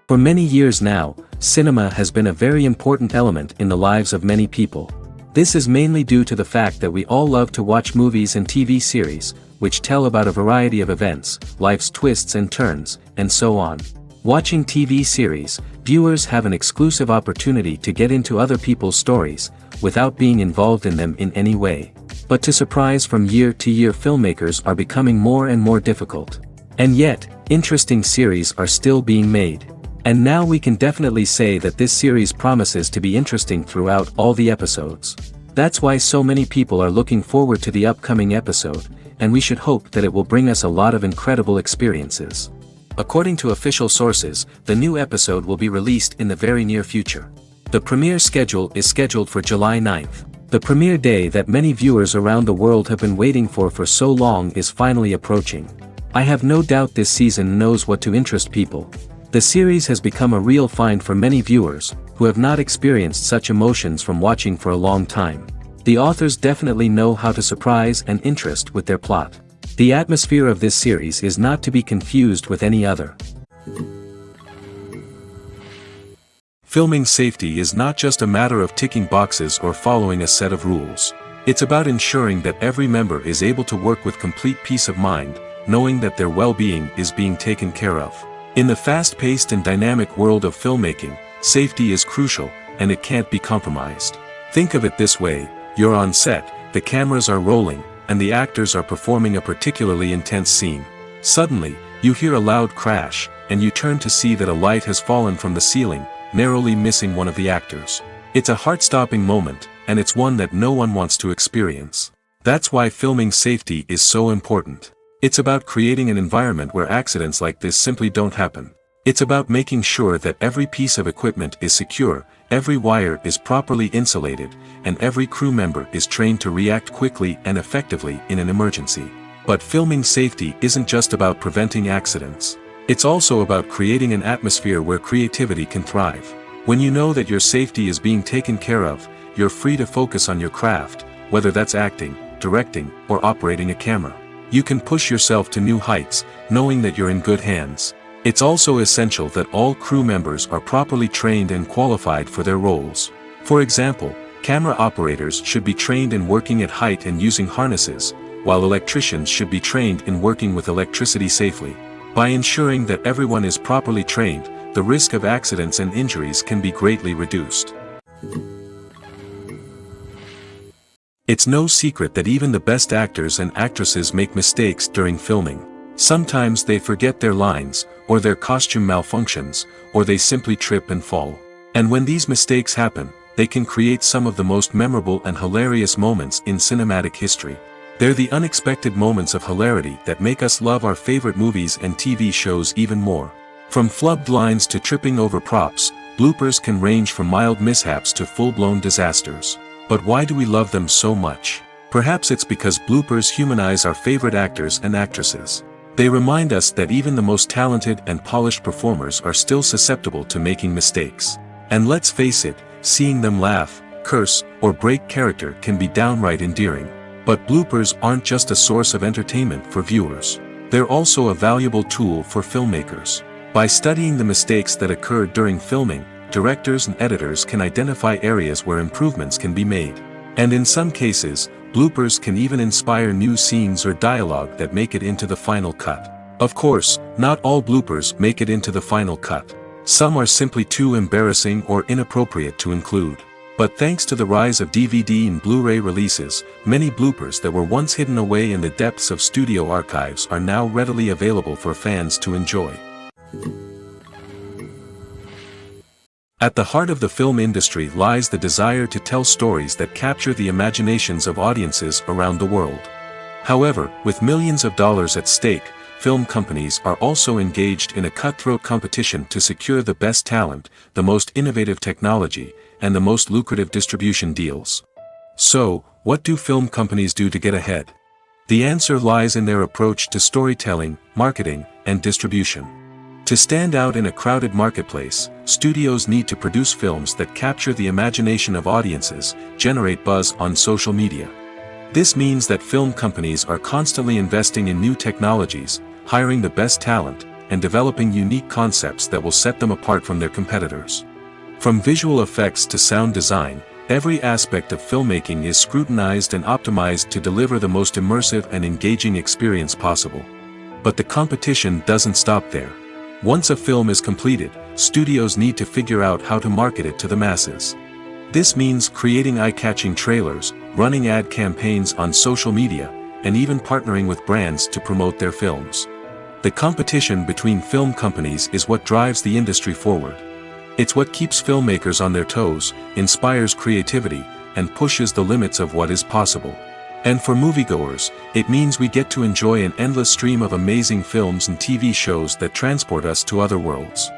For many years now, cinema has been a very important element in the lives of many people. This is mainly due to the fact that we all love to watch movies and TV series, which tell about a variety of events, life's twists and turns, and so on. Watching TV series, viewers have an exclusive opportunity to get into other people's stories, without being involved in them in any way. But to surprise from year to year, filmmakers are becoming more and more difficult. And yet, interesting series are still being made. And now we can definitely say that this series promises to be interesting throughout all the episodes. That's why so many people are looking forward to the upcoming episode, and we should hope that it will bring us a lot of incredible experiences. According to official sources, the new episode will be released in the very near future. The premiere schedule is scheduled for July 9th. The premiere day that many viewers around the world have been waiting for so long is finally approaching. I have no doubt this season knows what to interest people. The series has become a real find for many viewers, who have not experienced such emotions from watching for a long time. The authors definitely know how to surprise and interest with their plot. The atmosphere of this series is not to be confused with any other. Filming safety is not just a matter of ticking boxes or following a set of rules. It's about ensuring that every member is able to work with complete peace of mind, knowing that their well-being is being taken care of. In the fast-paced and dynamic world of filmmaking, safety is crucial, and it can't be compromised. Think of it this way: you're on set, the cameras are rolling, and the actors are performing a particularly intense scene. Suddenly, you hear a loud crash, and you turn to see that a light has fallen from the ceiling, narrowly missing one of the actors. It's a heart-stopping moment, and it's one that no one wants to experience. That's why filming safety is so important. It's about creating an environment where accidents like this simply don't happen. It's about making sure that every piece of equipment is secure, every wire is properly insulated, and every crew member is trained to react quickly and effectively in an emergency. But filming safety isn't just about preventing accidents. It's also about creating an atmosphere where creativity can thrive. When you know that your safety is being taken care of, you're free to focus on your craft, whether that's acting, directing, or operating a camera. You can push yourself to new heights, knowing that you're in good hands. It's also essential that all crew members are properly trained and qualified for their roles. For example, camera operators should be trained in working at height and using harnesses, while electricians should be trained in working with electricity safely. By ensuring that everyone is properly trained, the risk of accidents and injuries can be greatly reduced. It's no secret that even the best actors and actresses make mistakes during filming. Sometimes they forget their lines, or their costume malfunctions, or they simply trip and fall. And when these mistakes happen, they can create some of the most memorable and hilarious moments in cinematic history. They're the unexpected moments of hilarity that make us love our favorite movies and TV shows even more. From flubbed lines to tripping over props, bloopers can range from mild mishaps to full-blown disasters. But why do we love them so much? Perhaps it's because bloopers humanize our favorite actors and actresses. They remind us that even the most talented and polished performers are still susceptible to making mistakes. And let's face it, seeing them laugh, curse, or break character can be downright endearing. But bloopers aren't just a source of entertainment for viewers. They're also a valuable tool for filmmakers. By studying the mistakes that occurred during filming, directors and editors can identify areas where improvements can be made. And in some cases, bloopers can even inspire new scenes or dialogue that make it into the final cut. Of course, not all bloopers make it into the final cut. Some are simply too embarrassing or inappropriate to include. But thanks to the rise of DVD and Blu-ray releases, many bloopers that were once hidden away in the depths of studio archives are now readily available for fans to enjoy. At the heart of the film industry lies the desire to tell stories that capture the imaginations of audiences around the world. However, with millions of dollars at stake, film companies are also engaged in a cutthroat competition to secure the best talent, the most innovative technology, and the most lucrative distribution deals. So, what do film companies do to get ahead? The answer lies in their approach to storytelling, marketing, and distribution. To stand out in a crowded marketplace, studios need to produce films that capture the imagination of audiences, generate buzz on social media. This means that film companies are constantly investing in new technologies, hiring the best talent, and developing unique concepts that will set them apart from their competitors. From visual effects to sound design, every aspect of filmmaking is scrutinized and optimized to deliver the most immersive and engaging experience possible. But the competition doesn't stop there. Once a film is completed, studios need to figure out how to market it to the masses. This means creating eye-catching trailers, running ad campaigns on social media, and even partnering with brands to promote their films. The competition between film companies is what drives the industry forward. It's what keeps filmmakers on their toes, inspires creativity, and pushes the limits of what is possible. And for moviegoers, it means we get to enjoy an endless stream of amazing films and TV shows that transport us to other worlds.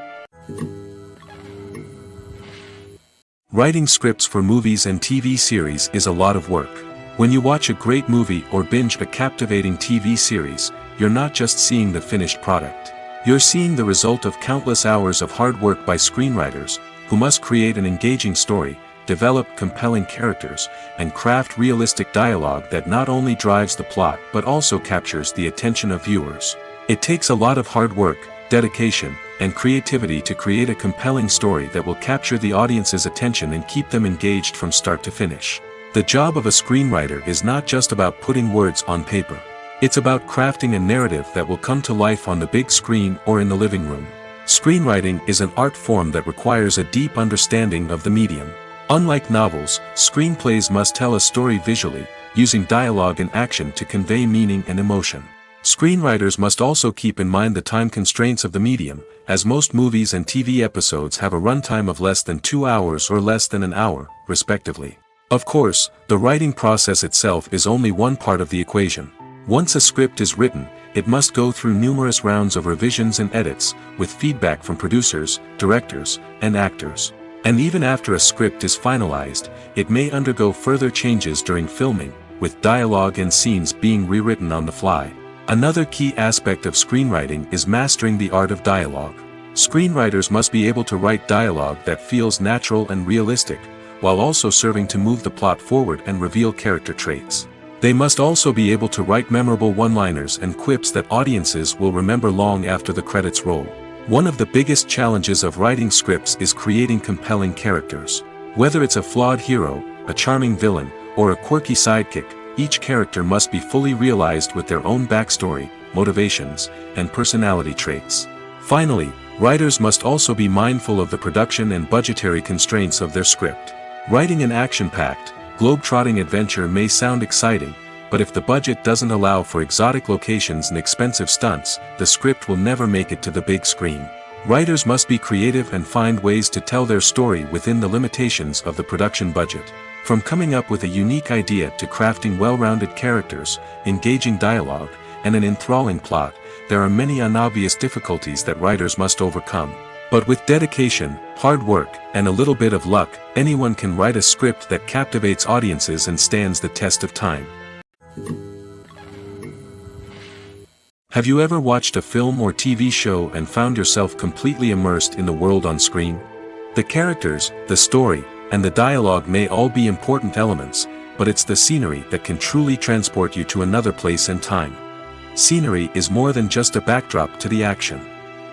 Writing scripts for movies and TV series is a lot of work. When you watch a great movie or binge a captivating TV series, you're not just seeing the finished product. You're seeing the result of countless hours of hard work by screenwriters, who must create an engaging story, develop compelling characters, and craft realistic dialogue that not only drives the plot but also captures the attention of viewers. It takes a lot of hard work, dedication, and creativity to create a compelling story that will capture the audience's attention and keep them engaged from start to finish. The job of a screenwriter is not just about putting words on paper. It's about crafting a narrative that will come to life on the big screen or in the living room. Screenwriting is an art form that requires a deep understanding of the medium. Unlike novels, screenplays must tell a story visually, using dialogue and action to convey meaning and emotion. Screenwriters must also keep in mind the time constraints of the medium, as most movies and TV episodes have a runtime of less than 2 hours or less than an hour, respectively. Of course, the writing process itself is only one part of the equation. Once a script is written, it must go through numerous rounds of revisions and edits, with feedback from producers, directors, and actors. And even after a script is finalized, it may undergo further changes during filming, with dialogue and scenes being rewritten on the fly. Another key aspect of screenwriting is mastering the art of dialogue. Screenwriters must be able to write dialogue that feels natural and realistic, while also serving to move the plot forward and reveal character traits. They must also be able to write memorable one-liners and quips that audiences will remember long after the credits roll. One of the biggest challenges of writing scripts is creating compelling characters. Whether it's a flawed hero, a charming villain, or a quirky sidekick, each character must be fully realized with their own backstory, motivations, and personality traits. Finally, writers must also be mindful of the production and budgetary constraints of their script. Writing an action-packed, globe-trotting adventure may sound exciting, but if the budget doesn't allow for exotic locations and expensive stunts, the script will never make it to the big screen. Writers must be creative and find ways to tell their story within the limitations of the production budget. From coming up with a unique idea to crafting well-rounded characters, engaging dialogue, and an enthralling plot, there are many unobvious difficulties that writers must overcome. But with dedication, hard work, and a little bit of luck, anyone can write a script that captivates audiences and stands the test of time. Have you ever watched a film or TV show and found yourself completely immersed in the world on screen? The characters, the story, and the dialogue may all be important elements, but it's the scenery that can truly transport you to another place and time. Scenery is more than just a backdrop to the action.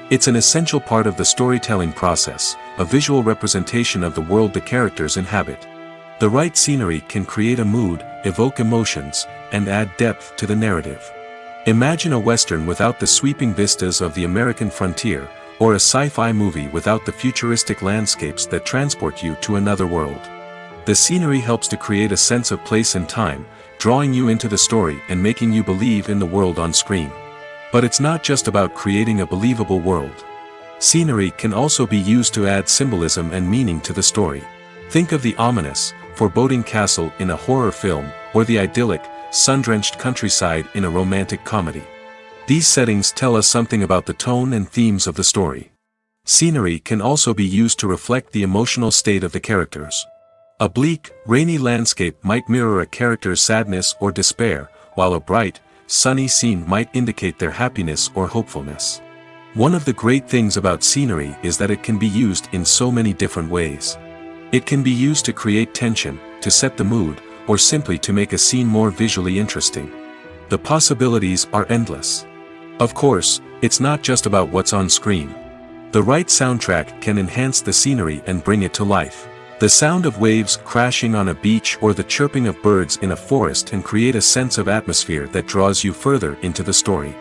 It's an essential part of the storytelling process, a visual representation of the world the characters inhabit. The right scenery can create a mood, evoke emotions, and add depth to the narrative. Imagine a Western without the sweeping vistas of the American frontier, or a sci-fi movie without the futuristic landscapes that transport you to another world. The scenery helps to create a sense of place and time, drawing you into the story and making you believe in the world on screen. But it's not just about creating a believable world. Scenery can also be used to add symbolism and meaning to the story. Think of the ominous, foreboding castle in a horror film, or the idyllic, sun-drenched countryside in a romantic comedy. These settings tell us something about the tone and themes of the story. Scenery can also be used to reflect the emotional state of the characters. A bleak, rainy landscape might mirror a character's sadness or despair, while a bright, sunny scene might indicate their happiness or hopefulness. One of the great things about scenery is that it can be used in so many different ways. It can be used to create tension, to set the mood, or simply to make a scene more visually interesting. The possibilities are endless. Of course, It's not just about what's on screen. The right soundtrack can enhance the scenery and bring it to life. The sound of waves crashing on a beach or the chirping of birds in a forest can create a sense of atmosphere that draws you further into the story.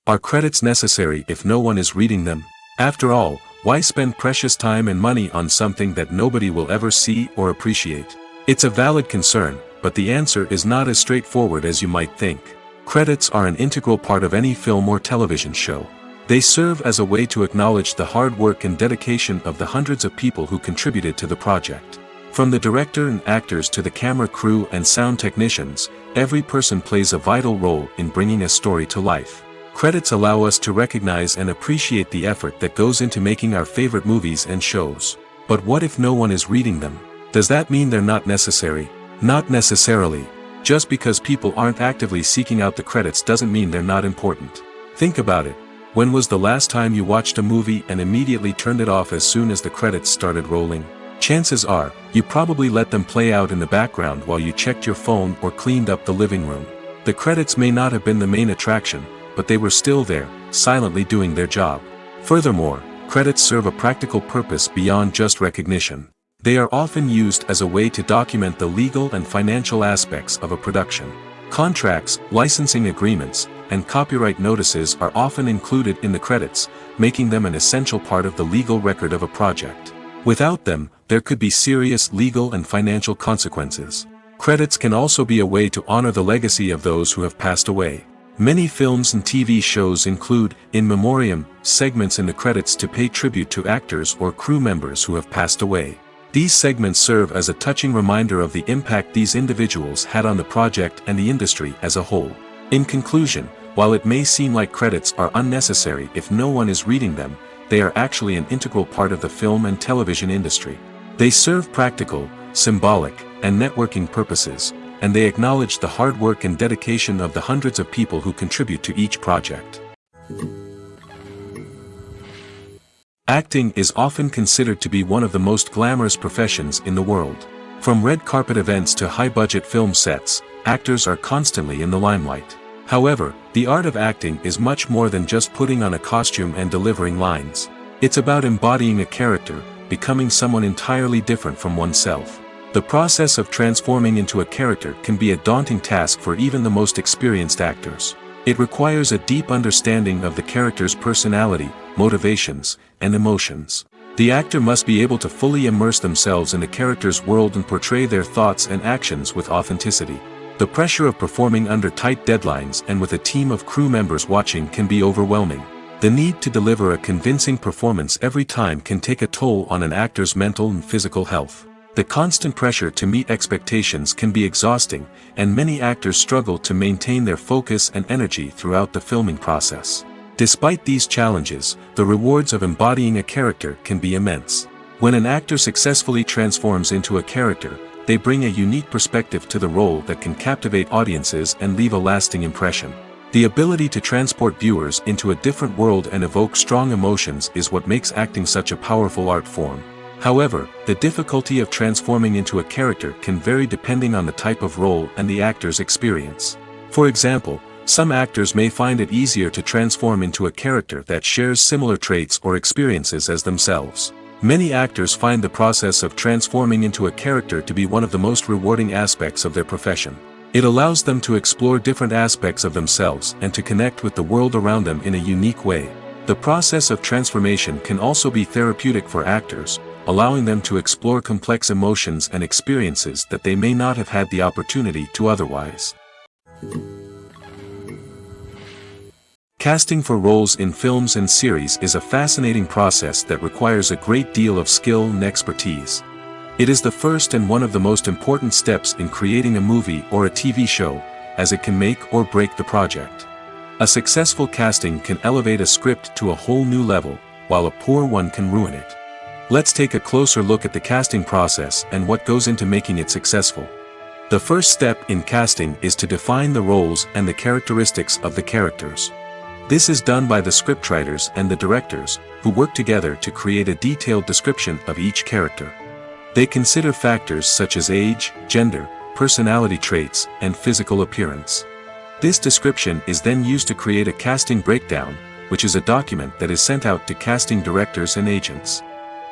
Are credits necessary if no one is reading them? After all, why spend precious time and money on something that nobody will ever see or appreciate? It's a valid concern, but the answer is not as straightforward as you might think. Credits are an integral part of any film or television show. They serve as a way to acknowledge the hard work and dedication of the hundreds of people who contributed to the project. From the director and actors to the camera crew and sound technicians, every person plays a vital role in bringing a story to life. Credits allow us to recognize and appreciate the effort that goes into making our favorite movies and shows. But what if no one is reading them? Does that mean they're not necessary? Not necessarily. Just because people aren't actively seeking out the credits doesn't mean they're not important. Think about it. When was the last time you watched a movie and immediately turned it off as soon as the credits started rolling? Chances are, you probably let them play out in the background while you checked your phone or cleaned up the living room. The credits may not have been the main attraction, but they were still there, silently doing their job. Furthermore, credits serve a practical purpose beyond just recognition. They are often used as a way to document the legal and financial aspects of a production. Contracts, licensing agreements, and copyright notices are often included in the credits, making them an essential part of the legal record of a project. Without them, there could be serious legal and financial consequences. Credits can also be a way to honor the legacy of those who have passed away. Many films and TV shows include, in memoriam, segments in the credits to pay tribute to actors or crew members who have passed away. These segments serve as a touching reminder of the impact these individuals had on the project and the industry as a whole. In conclusion, while it may seem like credits are unnecessary if no one is reading them, they are actually an integral part of the film and television industry. They serve practical, symbolic, and networking purposes, and they acknowledge the hard work and dedication of the hundreds of people who contribute to each project. Acting is often considered to be one of the most glamorous professions in the world. From red carpet events to high-budget film sets, actors are constantly in the limelight. However, the art of acting is much more than just putting on a costume and delivering lines. It's about embodying a character, becoming someone entirely different from oneself. The process of transforming into a character can be a daunting task for even the most experienced actors. It requires a deep understanding of the character's personality, motivations, and emotions. The actor must be able to fully immerse themselves in the character's world and portray their thoughts and actions with authenticity. The pressure of performing under tight deadlines and with a team of crew members watching can be overwhelming. The need to deliver a convincing performance every time can take a toll on an actor's mental and physical health. The constant pressure to meet expectations can be exhausting, and many actors struggle to maintain their focus and energy throughout the filming process. Despite these challenges, the rewards of embodying a character can be immense. When an actor successfully transforms into a character, they bring a unique perspective to the role that can captivate audiences and leave a lasting impression. The ability to transport viewers into a different world and evoke strong emotions is what makes acting such a powerful art form. However, the difficulty of transforming into a character can vary depending on the type of role and the actor's experience. For example, some actors may find it easier to transform into a character that shares similar traits or experiences as themselves. Many actors find the process of transforming into a character to be one of the most rewarding aspects of their profession. It allows them to explore different aspects of themselves and to connect with the world around them in a unique way. The process of transformation can also be therapeutic for actors, allowing them to explore complex emotions and experiences that they may not have had the opportunity to otherwise. Casting for roles in films and series is a fascinating process that requires a great deal of skill and expertise. It is the first and one of the most important steps in creating a movie or a TV show, as it can make or break the project. A successful casting can elevate a script to a whole new level, while a poor one can ruin it. Let's take a closer look at the casting process and what goes into making it successful. The first step in casting is to define the roles and the characteristics of the characters. This is done by the scriptwriters and the directors, who work together to create a detailed description of each character. They consider factors such as age, gender, personality traits, and physical appearance. This description is then used to create a casting breakdown, which is a document that is sent out to casting directors and agents.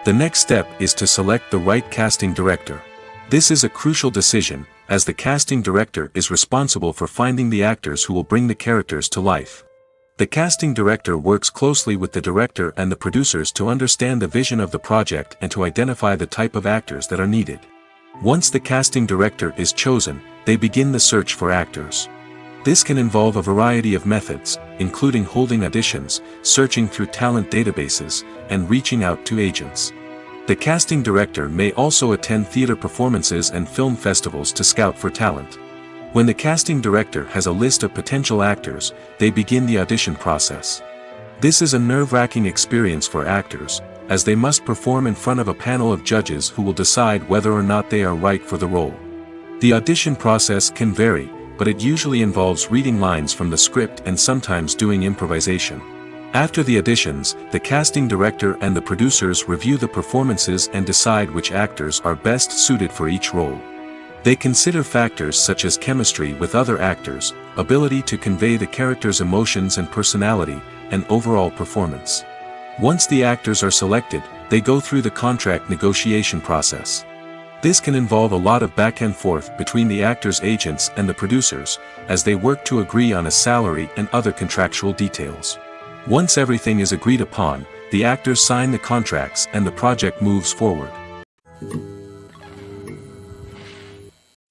The next step is to select the right casting director. This is a crucial decision, as the casting director is responsible for finding the actors who will bring the characters to life. The casting director works closely with the director and the producers to understand the vision of the project and to identify the type of actors that are needed. Once the casting director is chosen, they begin the search for actors. This can involve a variety of methods, including holding auditions, searching through talent databases, and reaching out to agents. The casting director may also attend theater performances and film festivals to scout for talent. When the casting director has a list of potential actors, they begin the audition process. This is a nerve-wracking experience for actors, as they must perform in front of a panel of judges who will decide whether or not they are right for the role. The audition process can vary, but it usually involves reading lines from the script and sometimes doing improvisation. After the auditions, the casting director and the producers review the performances and decide which actors are best suited for each role. They consider factors such as chemistry with other actors, ability to convey the character's emotions and personality, and overall performance. Once the actors are selected, they go through the contract negotiation process. This can involve a lot of back and forth between the actors' agents and the producers, as they work to agree on a salary and other contractual details. Once everything is agreed upon, the actors sign the contracts and the project moves forward.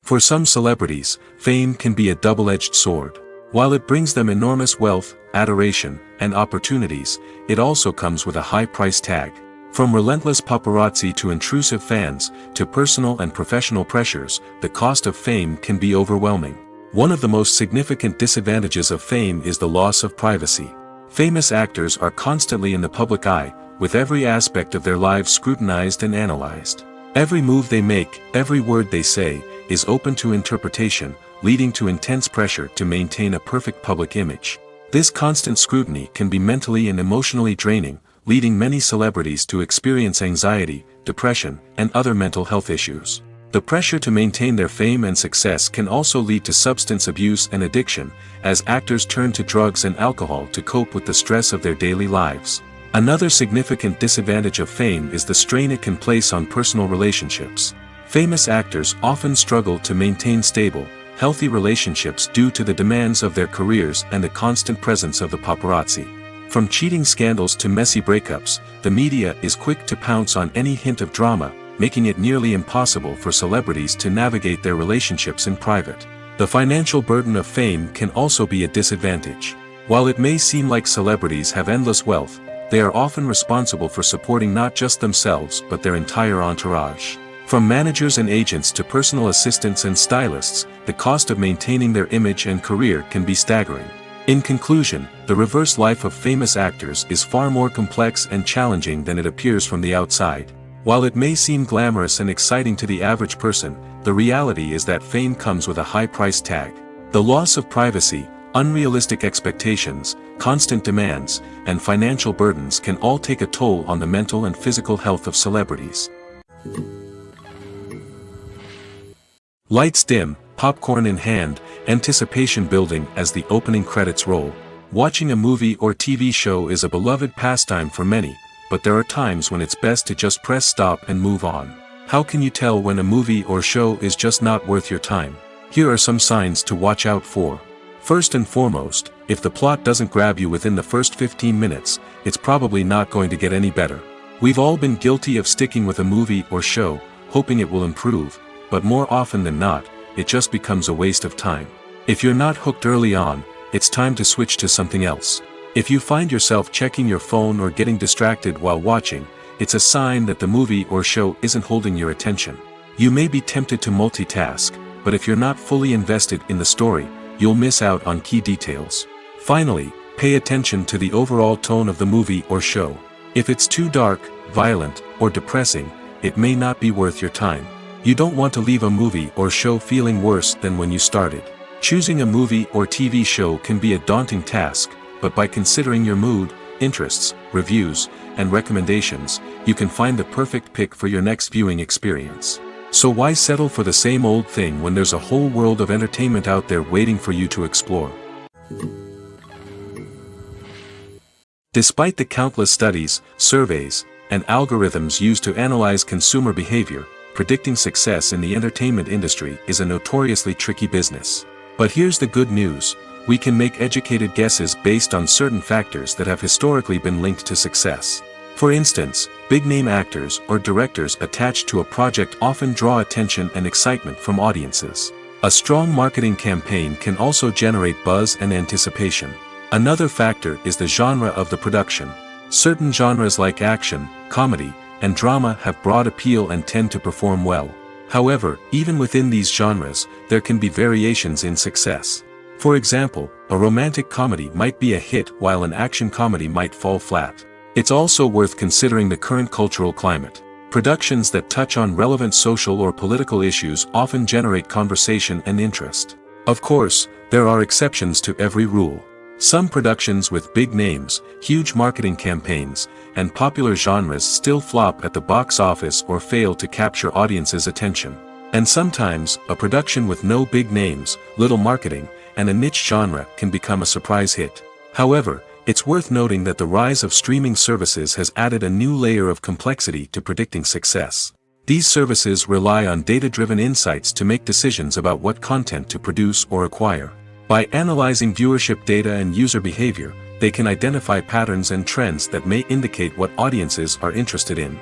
For some celebrities, fame can be a double-edged sword. While it brings them enormous wealth, adoration, and opportunities, it also comes with a high price tag. From relentless paparazzi to intrusive fans, to personal and professional pressures, the cost of fame can be overwhelming. One of the most significant disadvantages of fame is the loss of privacy. Famous actors are constantly in the public eye, with every aspect of their lives scrutinized and analyzed. Every move they make, every word they say, is open to interpretation, leading to intense pressure to maintain a perfect public image. This constant scrutiny can be mentally and emotionally draining, leading many celebrities to experience anxiety, depression, and other mental health issues. The pressure to maintain their fame and success can also lead to substance abuse and addiction, as actors turn to drugs and alcohol to cope with the stress of their daily lives. Another significant disadvantage of fame is the strain it can place on personal relationships. Famous actors often struggle to maintain stable, healthy relationships due to the demands of their careers and the constant presence of the paparazzi. From cheating scandals to messy breakups, the media is quick to pounce on any hint of drama, making it nearly impossible for celebrities to navigate their relationships in private. The financial burden of fame can also be a disadvantage. While it may seem like celebrities have endless wealth, they are often responsible for supporting not just themselves but their entire entourage. From managers and agents to personal assistants and stylists, the cost of maintaining their image and career can be staggering. In conclusion, the reverse life of famous actors is far more complex and challenging than it appears from the outside. While it may seem glamorous and exciting to the average person, the reality is that fame comes with a high price tag. The loss of privacy, unrealistic expectations, constant demands, and financial burdens can all take a toll on the mental and physical health of celebrities. Lights dim, popcorn in hand, anticipation building as the opening credits roll. Watching a movie or TV show is a beloved pastime for many, but there are times when it's best to just press stop and move on. How can you tell when a movie or show is just not worth your time? Here are some signs to watch out for. First and foremost, if the plot doesn't grab you within the first 15 minutes, it's probably not going to get any better. We've all been guilty of sticking with a movie or show, hoping it will improve, but more often than not, it just becomes a waste of time. If you're not hooked early on, it's time to switch to something else. If you find yourself checking your phone or getting distracted while watching, it's a sign that the movie or show isn't holding your attention. You may be tempted to multitask, but if you're not fully invested in the story, you'll miss out on key details. Finally, pay attention to the overall tone of the movie or show. If it's too dark, violent, or depressing, it may not be worth your time. You don't want to leave a movie or show feeling worse than when you started. Choosing a movie or TV show can be a daunting task, but by considering your mood, interests, reviews, and recommendations, you can find the perfect pick for your next viewing experience. So why settle for the same old thing when there's a whole world of entertainment out there waiting for you to explore? Despite the countless studies, surveys, and algorithms used to analyze consumer behavior, predicting success in the entertainment industry is a notoriously tricky business. But here's the good news: we can make educated guesses based on certain factors that have historically been linked to success. For instance, big-name actors or directors attached to a project often draw attention and excitement from audiences. A strong marketing campaign can also generate buzz and anticipation. Another factor is the genre of the production. Certain genres like action, comedy, and drama have broad appeal and tend to perform well. However, even within these genres, there can be variations in success. For example, a romantic comedy might be a hit while an action comedy might fall flat. It's also worth considering the current cultural climate. Productions that touch on relevant social or political issues often generate conversation and interest. Of course, there are exceptions to every rule. Some productions with big names, huge marketing campaigns, and popular genres still flop at the box office or fail to capture audiences' attention. And sometimes, a production with no big names, little marketing, and a niche genre can become a surprise hit. However, it's worth noting that the rise of streaming services has added a new layer of complexity to predicting success. These services rely on data-driven insights to make decisions about what content to produce or acquire. By analyzing viewership data and user behavior, they can identify patterns and trends that may indicate what audiences are interested in.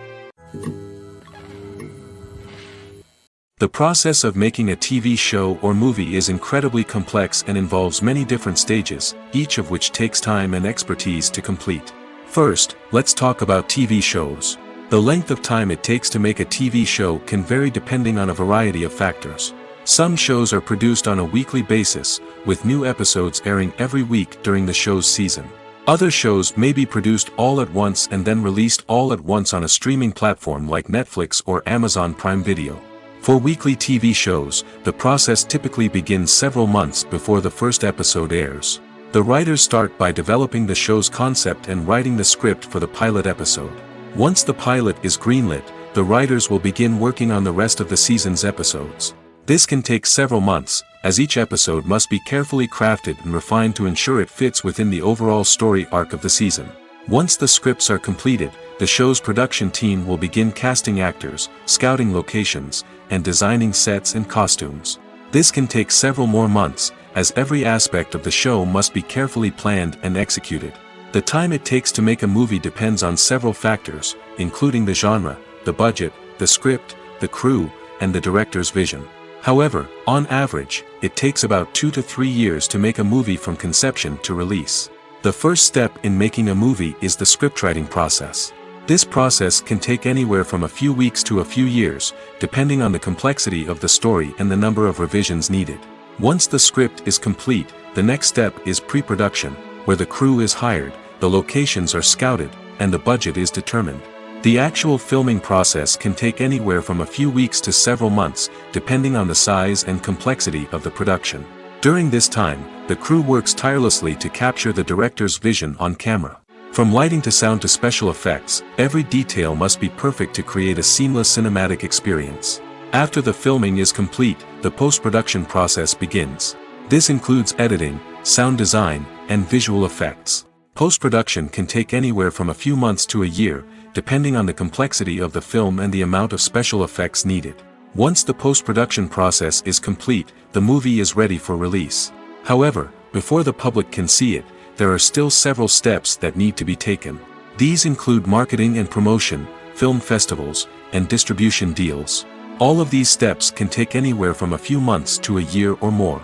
The process of making a TV show or movie is incredibly complex and involves many different stages, each of which takes time and expertise to complete. First, let's talk about TV shows. The length of time it takes to make a TV show can vary depending on a variety of factors. Some shows are produced on a weekly basis, with new episodes airing every week during the show's season. Other shows may be produced all at once and then released all at once on a streaming platform like Netflix or Amazon Prime Video. For weekly TV shows, the process typically begins several months before the first episode airs. The writers start by developing the show's concept and writing the script for the pilot episode. Once the pilot is greenlit, the writers will begin working on the rest of the season's episodes. This can take several months, as each episode must be carefully crafted and refined to ensure it fits within the overall story arc of the season. Once the scripts are completed, the show's production team will begin casting actors, scouting locations, and designing sets and costumes. This can take several more months, as every aspect of the show must be carefully planned and executed. The time it takes to make a movie depends on several factors, including the genre, the budget, the script, the crew, and the director's vision. However, on average, it takes about 2 to 3 years to make a movie from conception to release. The first step in making a movie is the scriptwriting process. This process can take anywhere from a few weeks to a few years, depending on the complexity of the story and the number of revisions needed. Once the script is complete, the next step is pre-production, where the crew is hired, the locations are scouted, and the budget is determined. The actual filming process can take anywhere from a few weeks to several months, depending on the size and complexity of the production. During this time, the crew works tirelessly to capture the director's vision on camera. From lighting to sound to special effects, every detail must be perfect to create a seamless cinematic experience. After the filming is complete, the post-production process begins. This includes editing, sound design, and visual effects. Post-production can take anywhere from a few months to a year, depending on the complexity of the film and the amount of special effects needed. Once the post-production process is complete, the movie is ready for release. However, before the public can see it, there are still several steps that need to be taken. These include marketing and promotion, film festivals, and distribution deals. All of these steps can take anywhere from a few months to a year or more.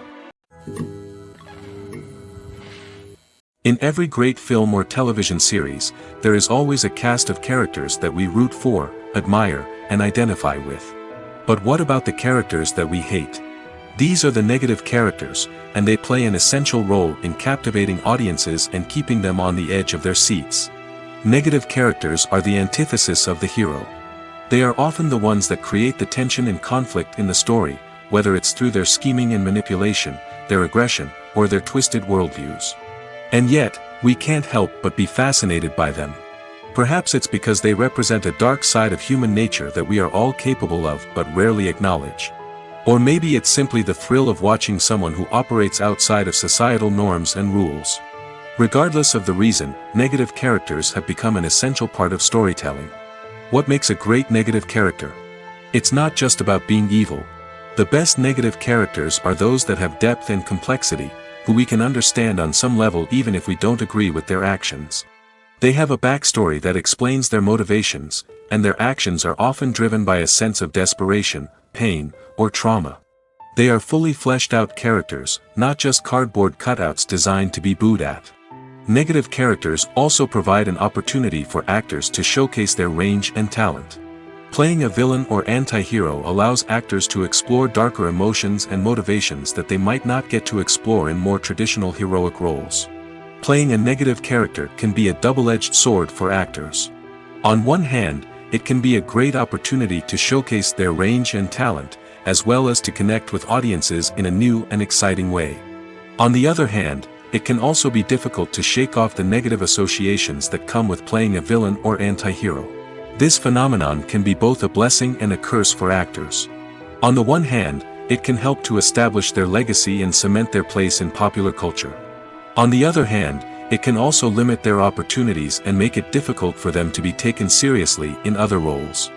In every great film or television series, there is always a cast of characters that we root for, admire, and identify with. But what about the characters that we hate? These are the negative characters, and they play an essential role in captivating audiences and keeping them on the edge of their seats. Negative characters are the antithesis of the hero. They are often the ones that create the tension and conflict in the story, whether it's through their scheming and manipulation, their aggression, or their twisted worldviews. And yet, we can't help but be fascinated by them. Perhaps it's because they represent a dark side of human nature that we are all capable of but rarely acknowledge. Or maybe it's simply the thrill of watching someone who operates outside of societal norms and rules. Regardless of the reason, negative characters have become an essential part of storytelling. What makes a great negative character? It's not just about being evil. The best negative characters are those that have depth and complexity, who we can understand on some level even if we don't agree with their actions. They have a backstory that explains their motivations, and their actions are often driven by a sense of desperation, pain, or trauma. They are fully fleshed out characters, not just cardboard cutouts designed to be booed at. Negative characters also provide an opportunity for actors to showcase their range and talent. Playing a villain or anti-hero allows actors to explore darker emotions and motivations that they might not get to explore in more traditional heroic roles. Playing a negative character can be a double-edged sword for actors. On one hand, it can be a great opportunity to showcase their range and talent, as well as to connect with audiences in a new and exciting way. On the other hand, it can also be difficult to shake off the negative associations that come with playing a villain or anti-hero. This phenomenon can be both a blessing and a curse for actors. On the one hand, it can help to establish their legacy and cement their place in popular culture. On the other hand, it can also limit their opportunities and make it difficult for them to be taken seriously in other roles.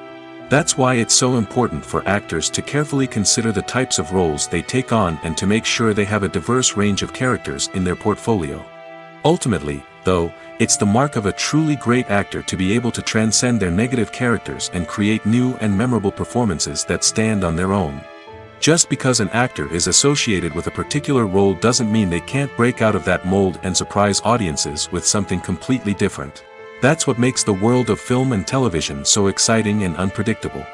That's why it's so important for actors to carefully consider the types of roles they take on and to make sure they have a diverse range of characters in their portfolio. Ultimately, though, it's the mark of a truly great actor to be able to transcend their negative characters and create new and memorable performances that stand on their own. Just because an actor is associated with a particular role doesn't mean they can't break out of that mold and surprise audiences with something completely different. That's what makes the world of film and television so exciting and unpredictable.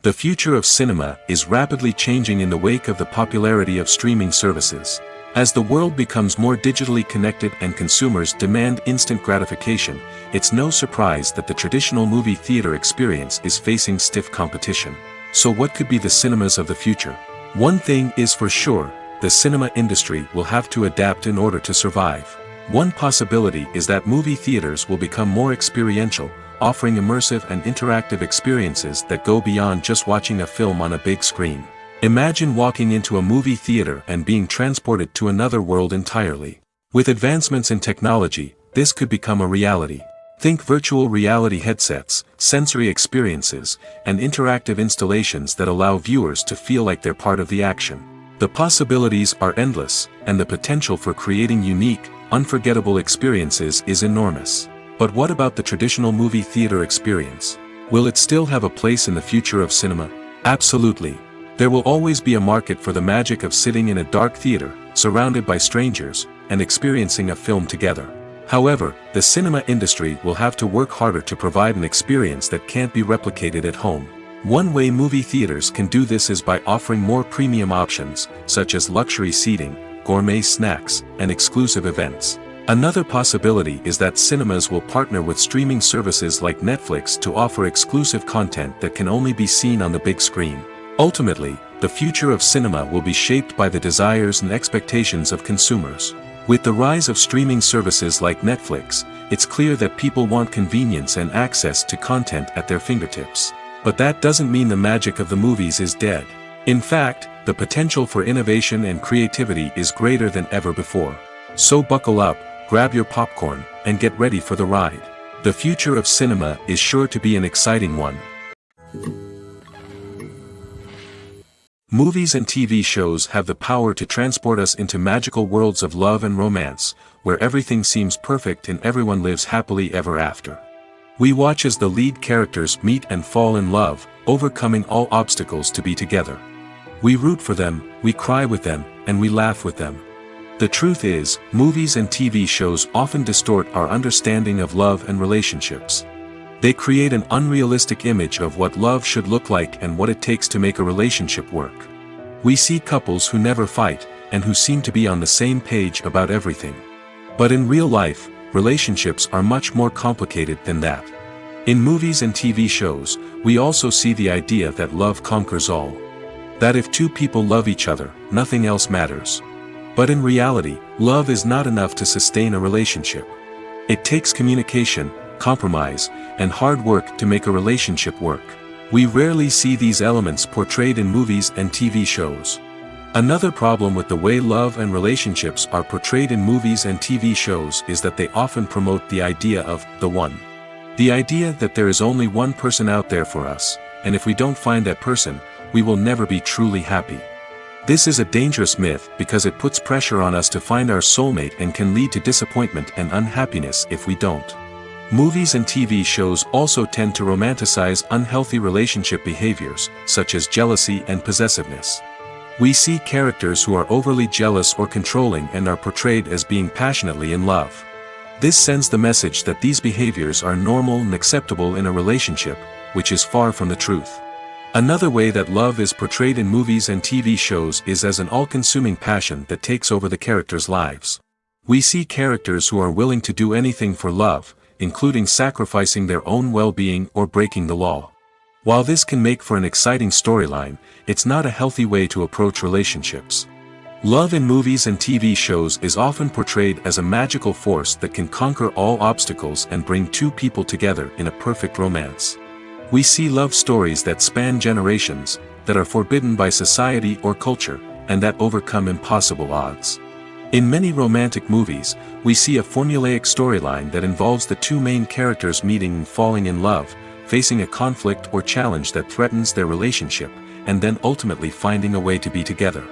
The future of cinema is rapidly changing in the wake of the popularity of streaming services. As the world becomes more digitally connected and consumers demand instant gratification, it's no surprise that the traditional movie theater experience is facing stiff competition. So what could be the cinemas of the future? One thing is for sure, the cinema industry will have to adapt in order to survive. One possibility is that movie theaters will become more experiential, offering immersive and interactive experiences that go beyond just watching a film on a big screen. Imagine walking into a movie theater and being transported to another world entirely. With advancements in technology, this could become a reality. Think virtual reality headsets, sensory experiences, and interactive installations that allow viewers to feel like they're part of the action. The possibilities are endless, and the potential for creating unique, unforgettable experiences is enormous. But what about the traditional movie theater experience? Will it still have a place in the future of cinema? Absolutely. There will always be a market for the magic of sitting in a dark theater, surrounded by strangers, and experiencing a film together. However, the cinema industry will have to work harder to provide an experience that can't be replicated at home. One way movie theaters can do this is by offering more premium options, such as luxury seating, gourmet snacks, and exclusive events. Another possibility is that cinemas will partner with streaming services like Netflix to offer exclusive content that can only be seen on the big screen. Ultimately, the future of cinema will be shaped by the desires and expectations of consumers. With the rise of streaming services like Netflix, it's clear that people want convenience and access to content at their fingertips. But that doesn't mean the magic of the movies is dead. In fact, the potential for innovation and creativity is greater than ever before. So buckle up, grab your popcorn, and get ready for the ride. The future of cinema is sure to be an exciting one. Movies and TV shows have the power to transport us into magical worlds of love and romance, where everything seems perfect and everyone lives happily ever after. We watch as the lead characters meet and fall in love, overcoming all obstacles to be together. We root for them, we cry with them, and we laugh with them. The truth is, movies and TV shows often distort our understanding of love and relationships. They create an unrealistic image of what love should look like and what it takes to make a relationship work. We see couples who never fight, and who seem to be on the same page about everything. But in real life, relationships are much more complicated than that. In movies and TV shows, we also see the idea that love conquers all. That if two people love each other, nothing else matters. But in reality, love is not enough to sustain a relationship. It takes communication, compromise, and hard work to make a relationship work. We rarely see these elements portrayed in movies and TV shows. Another problem with the way love and relationships are portrayed in movies and TV shows is that they often promote the idea of the one. The idea that there is only one person out there for us, and if we don't find that person, we will never be truly happy. This is a dangerous myth because it puts pressure on us to find our soulmate and can lead to disappointment and unhappiness if we don't. Movies and TV shows also tend to romanticize unhealthy relationship behaviors, such as jealousy and possessiveness. We see characters who are overly jealous or controlling and are portrayed as being passionately in love. This sends the message that these behaviors are normal and acceptable in a relationship, which is far from the truth. Another way that love is portrayed in movies and TV shows is as an all-consuming passion that takes over the characters' lives. We see characters who are willing to do anything for love, including sacrificing their own well-being or breaking the law. While this can make for an exciting storyline, it's not a healthy way to approach relationships. Love in movies and TV shows is often portrayed as a magical force that can conquer all obstacles and bring two people together in a perfect romance. We see love stories that span generations, that are forbidden by society or culture, and that overcome impossible odds. In many romantic movies, we see a formulaic storyline that involves the two main characters meeting and falling in love, facing a conflict or challenge that threatens their relationship, and then ultimately finding a way to be together.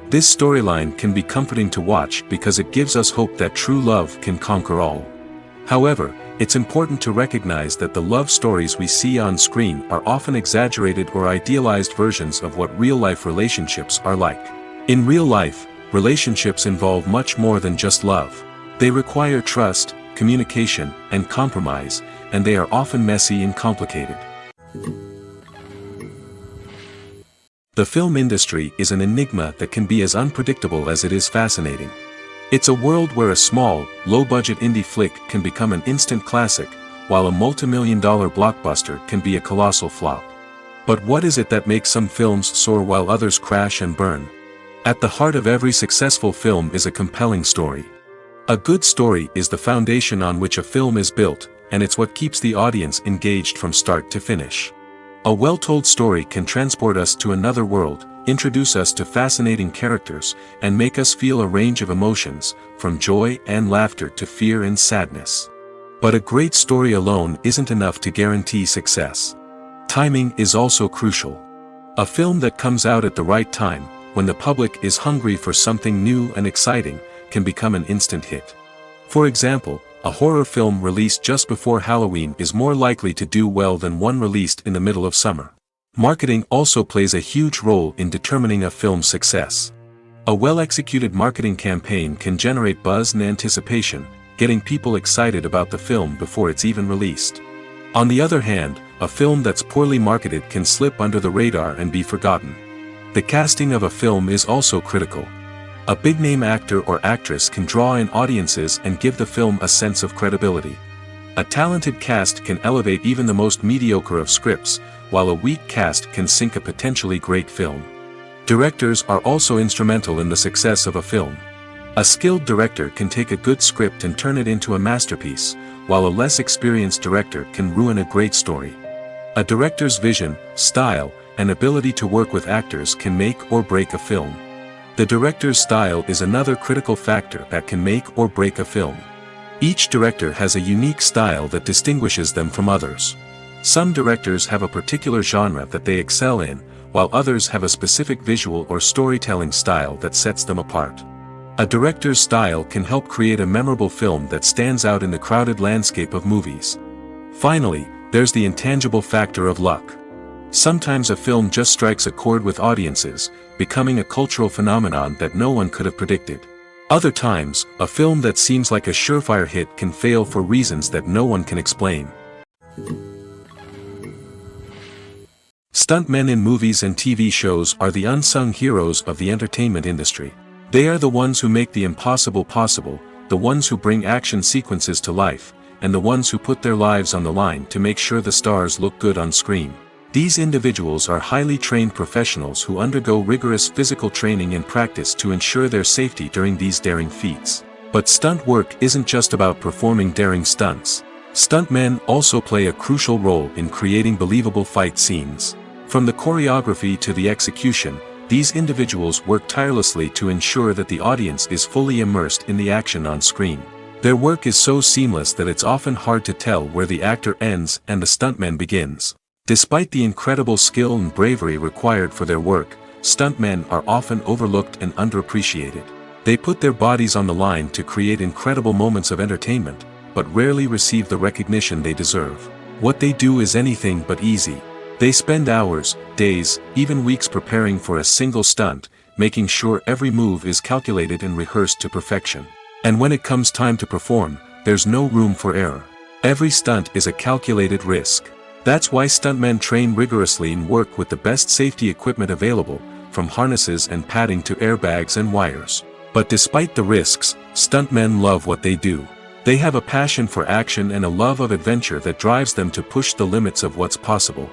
This storyline can be comforting to watch because it gives us hope that true love can conquer all. However, it's important to recognize that the love stories we see on screen are often exaggerated or idealized versions of what real-life relationships are like. In real life, relationships involve much more than just love. They require trust, communication, and compromise, and they are often messy and complicated. The film industry is an enigma that can be as unpredictable as it is fascinating. It's a world where a small, low-budget indie flick can become an instant classic, while a multi-million-dollar blockbuster can be a colossal flop. But what is it that makes some films soar while others crash and burn? At the heart of every successful film is a compelling story. A good story is the foundation on which a film is built, and it's what keeps the audience engaged from start to finish. A well-told story can transport us to another world, introduce us to fascinating characters, and make us feel a range of emotions, from joy and laughter to fear and sadness. But a great story alone isn't enough to guarantee success. Timing is also crucial. A film that comes out at the right time, when the public is hungry for something new and exciting, can become an instant hit. For example, a horror film released just before Halloween is more likely to do well than one released in the middle of summer. Marketing also plays a huge role in determining a film's success. A well-executed marketing campaign can generate buzz and anticipation, getting people excited about the film before it's even released. On the other hand, a film that's poorly marketed can slip under the radar and be forgotten. The casting of a film is also critical. A big-name actor or actress can draw in audiences and give the film a sense of credibility. A talented cast can elevate even the most mediocre of scripts, while a weak cast can sink a potentially great film. Directors are also instrumental in the success of a film. A skilled director can take a good script and turn it into a masterpiece, while a less experienced director can ruin a great story. A director's vision, style, and ability to work with actors can make or break a film. The director's style is another critical factor that can make or break a film. Each director has a unique style that distinguishes them from others. Some directors have a particular genre that they excel in, while others have a specific visual or storytelling style that sets them apart. A director's style can help create a memorable film that stands out in the crowded landscape of movies. Finally, there's the intangible factor of luck. Sometimes a film just strikes a chord with audiences, becoming a cultural phenomenon that no one could have predicted. Other times, a film that seems like a surefire hit can fail for reasons that no one can explain. Stuntmen in movies and TV shows are the unsung heroes of the entertainment industry. They are the ones who make the impossible possible, the ones who bring action sequences to life, and the ones who put their lives on the line to make sure the stars look good on screen. These individuals are highly trained professionals who undergo rigorous physical training and practice to ensure their safety during these daring feats. But stunt work isn't just about performing daring stunts. Stuntmen also play a crucial role in creating believable fight scenes. From the choreography to the execution, these individuals work tirelessly to ensure that the audience is fully immersed in the action on screen. Their work is so seamless that it's often hard to tell where the actor ends and the stuntman begins. Despite the incredible skill and bravery required for their work, stuntmen are often overlooked and underappreciated. They put their bodies on the line to create incredible moments of entertainment, but rarely receive the recognition they deserve. What they do is anything but easy. They spend hours, days, even weeks preparing for a single stunt, making sure every move is calculated and rehearsed to perfection. And when it comes time to perform, there's no room for error. Every stunt is a calculated risk. That's why stuntmen train rigorously and work with the best safety equipment available, from harnesses and padding to airbags and wires. But despite the risks, stuntmen love what they do. They have a passion for action and a love of adventure that drives them to push the limits of what's possible.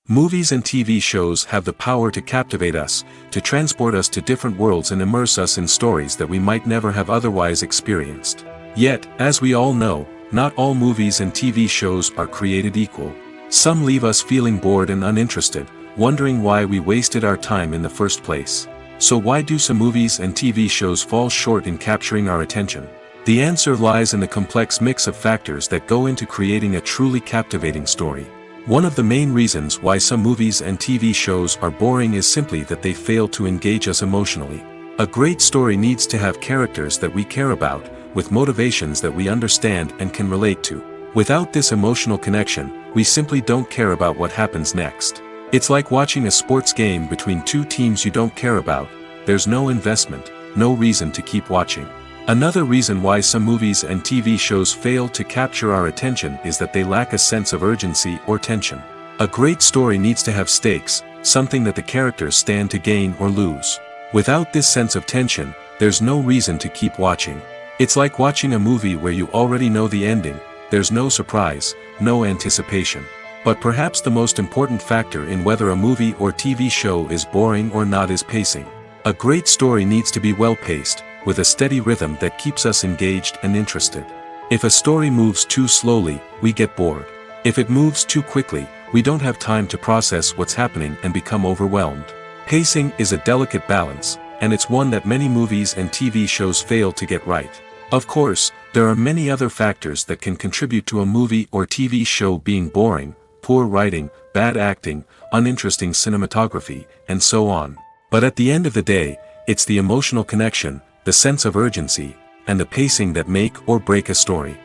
Movies and TV shows have the power to captivate us, to transport us to different worlds and immerse us in stories that we might never have otherwise experienced. Yet, as we all know, not all movies and TV shows are created equal. Some leave us feeling bored and uninterested, wondering why we wasted our time in the first place. So why do some movies and TV shows fall short in capturing our attention? The answer lies in the complex mix of factors that go into creating a truly captivating story. One of the main reasons why some movies and TV shows are boring is simply that they fail to engage us emotionally. A great story needs to have characters that we care about, with motivations that we understand and can relate to. Without this emotional connection, we simply don't care about what happens next. It's like watching a sports game between two teams you don't care about. There's no investment, no reason to keep watching. Another reason why some movies and TV shows fail to capture our attention is that they lack a sense of urgency or tension. A great story needs to have stakes, something that the characters stand to gain or lose. Without this sense of tension, there's no reason to keep watching. It's like watching a movie where you already know the ending. There's no surprise, no anticipation. But perhaps the most important factor in whether a movie or TV show is boring or not is pacing. A great story needs to be well-paced, with a steady rhythm that keeps us engaged and interested. If a story moves too slowly, we get bored. If it moves too quickly, we don't have time to process what's happening and become overwhelmed. Pacing is a delicate balance, and it's one that many movies and TV shows fail to get right. Of course, there are many other factors that can contribute to a movie or TV show being boring: poor writing, bad acting, uninteresting cinematography, and so on. But at the end of the day, it's the emotional connection, the sense of urgency, and the pacing that make or break a story.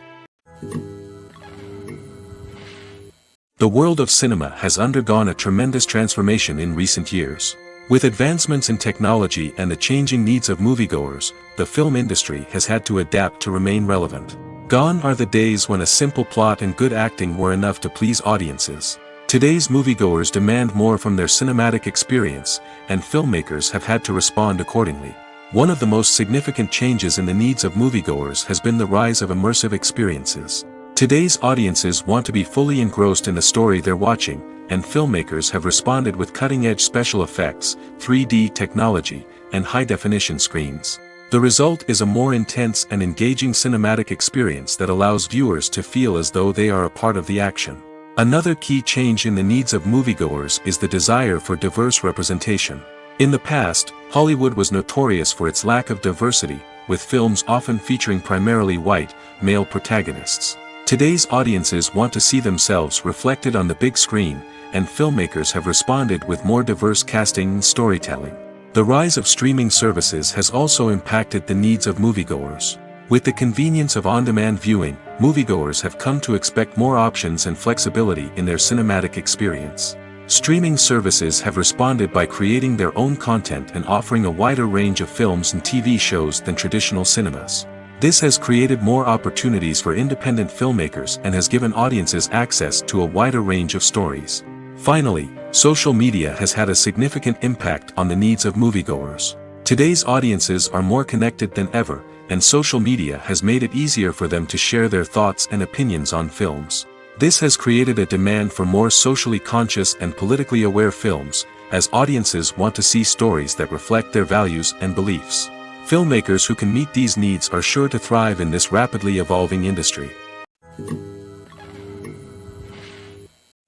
The world of cinema has undergone a tremendous transformation in recent years. With advancements in technology and the changing needs of moviegoers, the film industry has had to adapt to remain relevant. Gone are the days when a simple plot and good acting were enough to please audiences. Today's moviegoers demand more from their cinematic experience, and filmmakers have had to respond accordingly. One of the most significant changes in the needs of moviegoers has been the rise of immersive experiences. Today's audiences want to be fully engrossed in the story they're watching, and filmmakers have responded with cutting-edge special effects, 3D technology, and high-definition screens. The result is a more intense and engaging cinematic experience that allows viewers to feel as though they are a part of the action. Another key change in the needs of moviegoers is the desire for diverse representation. In the past, Hollywood was notorious for its lack of diversity, with films often featuring primarily white, male protagonists. Today's audiences want to see themselves reflected on the big screen, and filmmakers have responded with more diverse casting and storytelling. The rise of streaming services has also impacted the needs of moviegoers. With the convenience of on-demand viewing, moviegoers have come to expect more options and flexibility in their cinematic experience. Streaming services have responded by creating their own content and offering a wider range of films and TV shows than traditional cinemas. This has created more opportunities for independent filmmakers and has given audiences access to a wider range of stories. Finally, social media has had a significant impact on the needs of moviegoers. Today's audiences are more connected than ever, and social media has made it easier for them to share their thoughts and opinions on films. This has created a demand for more socially conscious and politically aware films, as audiences want to see stories that reflect their values and beliefs. Filmmakers who can meet these needs are sure to thrive in this rapidly evolving industry.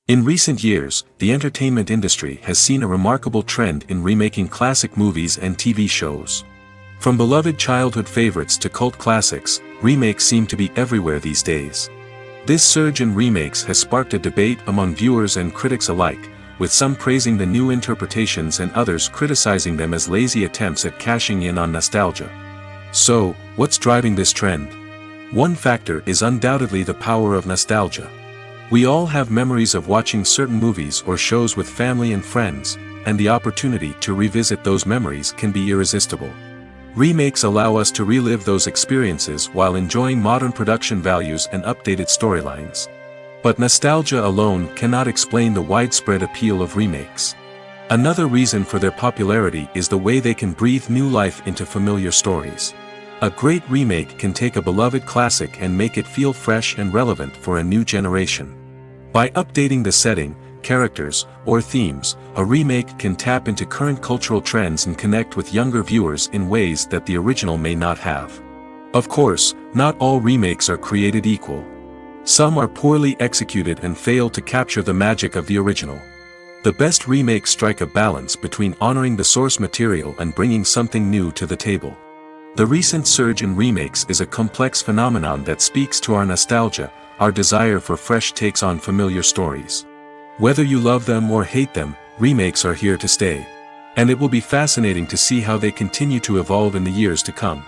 In recent years, the entertainment industry has seen a remarkable trend in remaking classic movies and TV shows. From beloved childhood favorites to cult classics, remakes seem to be everywhere these days. This surge in remakes has sparked a debate among viewers and critics alike, with some praising the new interpretations and others criticizing them as lazy attempts at cashing in on nostalgia. So, what's driving this trend? One factor is undoubtedly the power of nostalgia. We all have memories of watching certain movies or shows with family and friends, and the opportunity to revisit those memories can be irresistible. Remakes allow us to relive those experiences while enjoying modern production values and updated storylines. But nostalgia alone cannot explain the widespread appeal of remakes. Another reason for their popularity is the way they can breathe new life into familiar stories. A great remake can take a beloved classic and make it feel fresh and relevant for a new generation. By updating the setting, characters, or themes, a remake can tap into current cultural trends and connect with younger viewers in ways that the original may not have. Of course, not all remakes are created equal. Some are poorly executed and fail to capture the magic of the original. The best remakes strike a balance between honoring the source material and bringing something new to the table. The recent surge in remakes is a complex phenomenon that speaks to our nostalgia, our desire for fresh takes on familiar stories. Whether you love them or hate them, remakes are here to stay. And it will be fascinating to see how they continue to evolve in the years to come.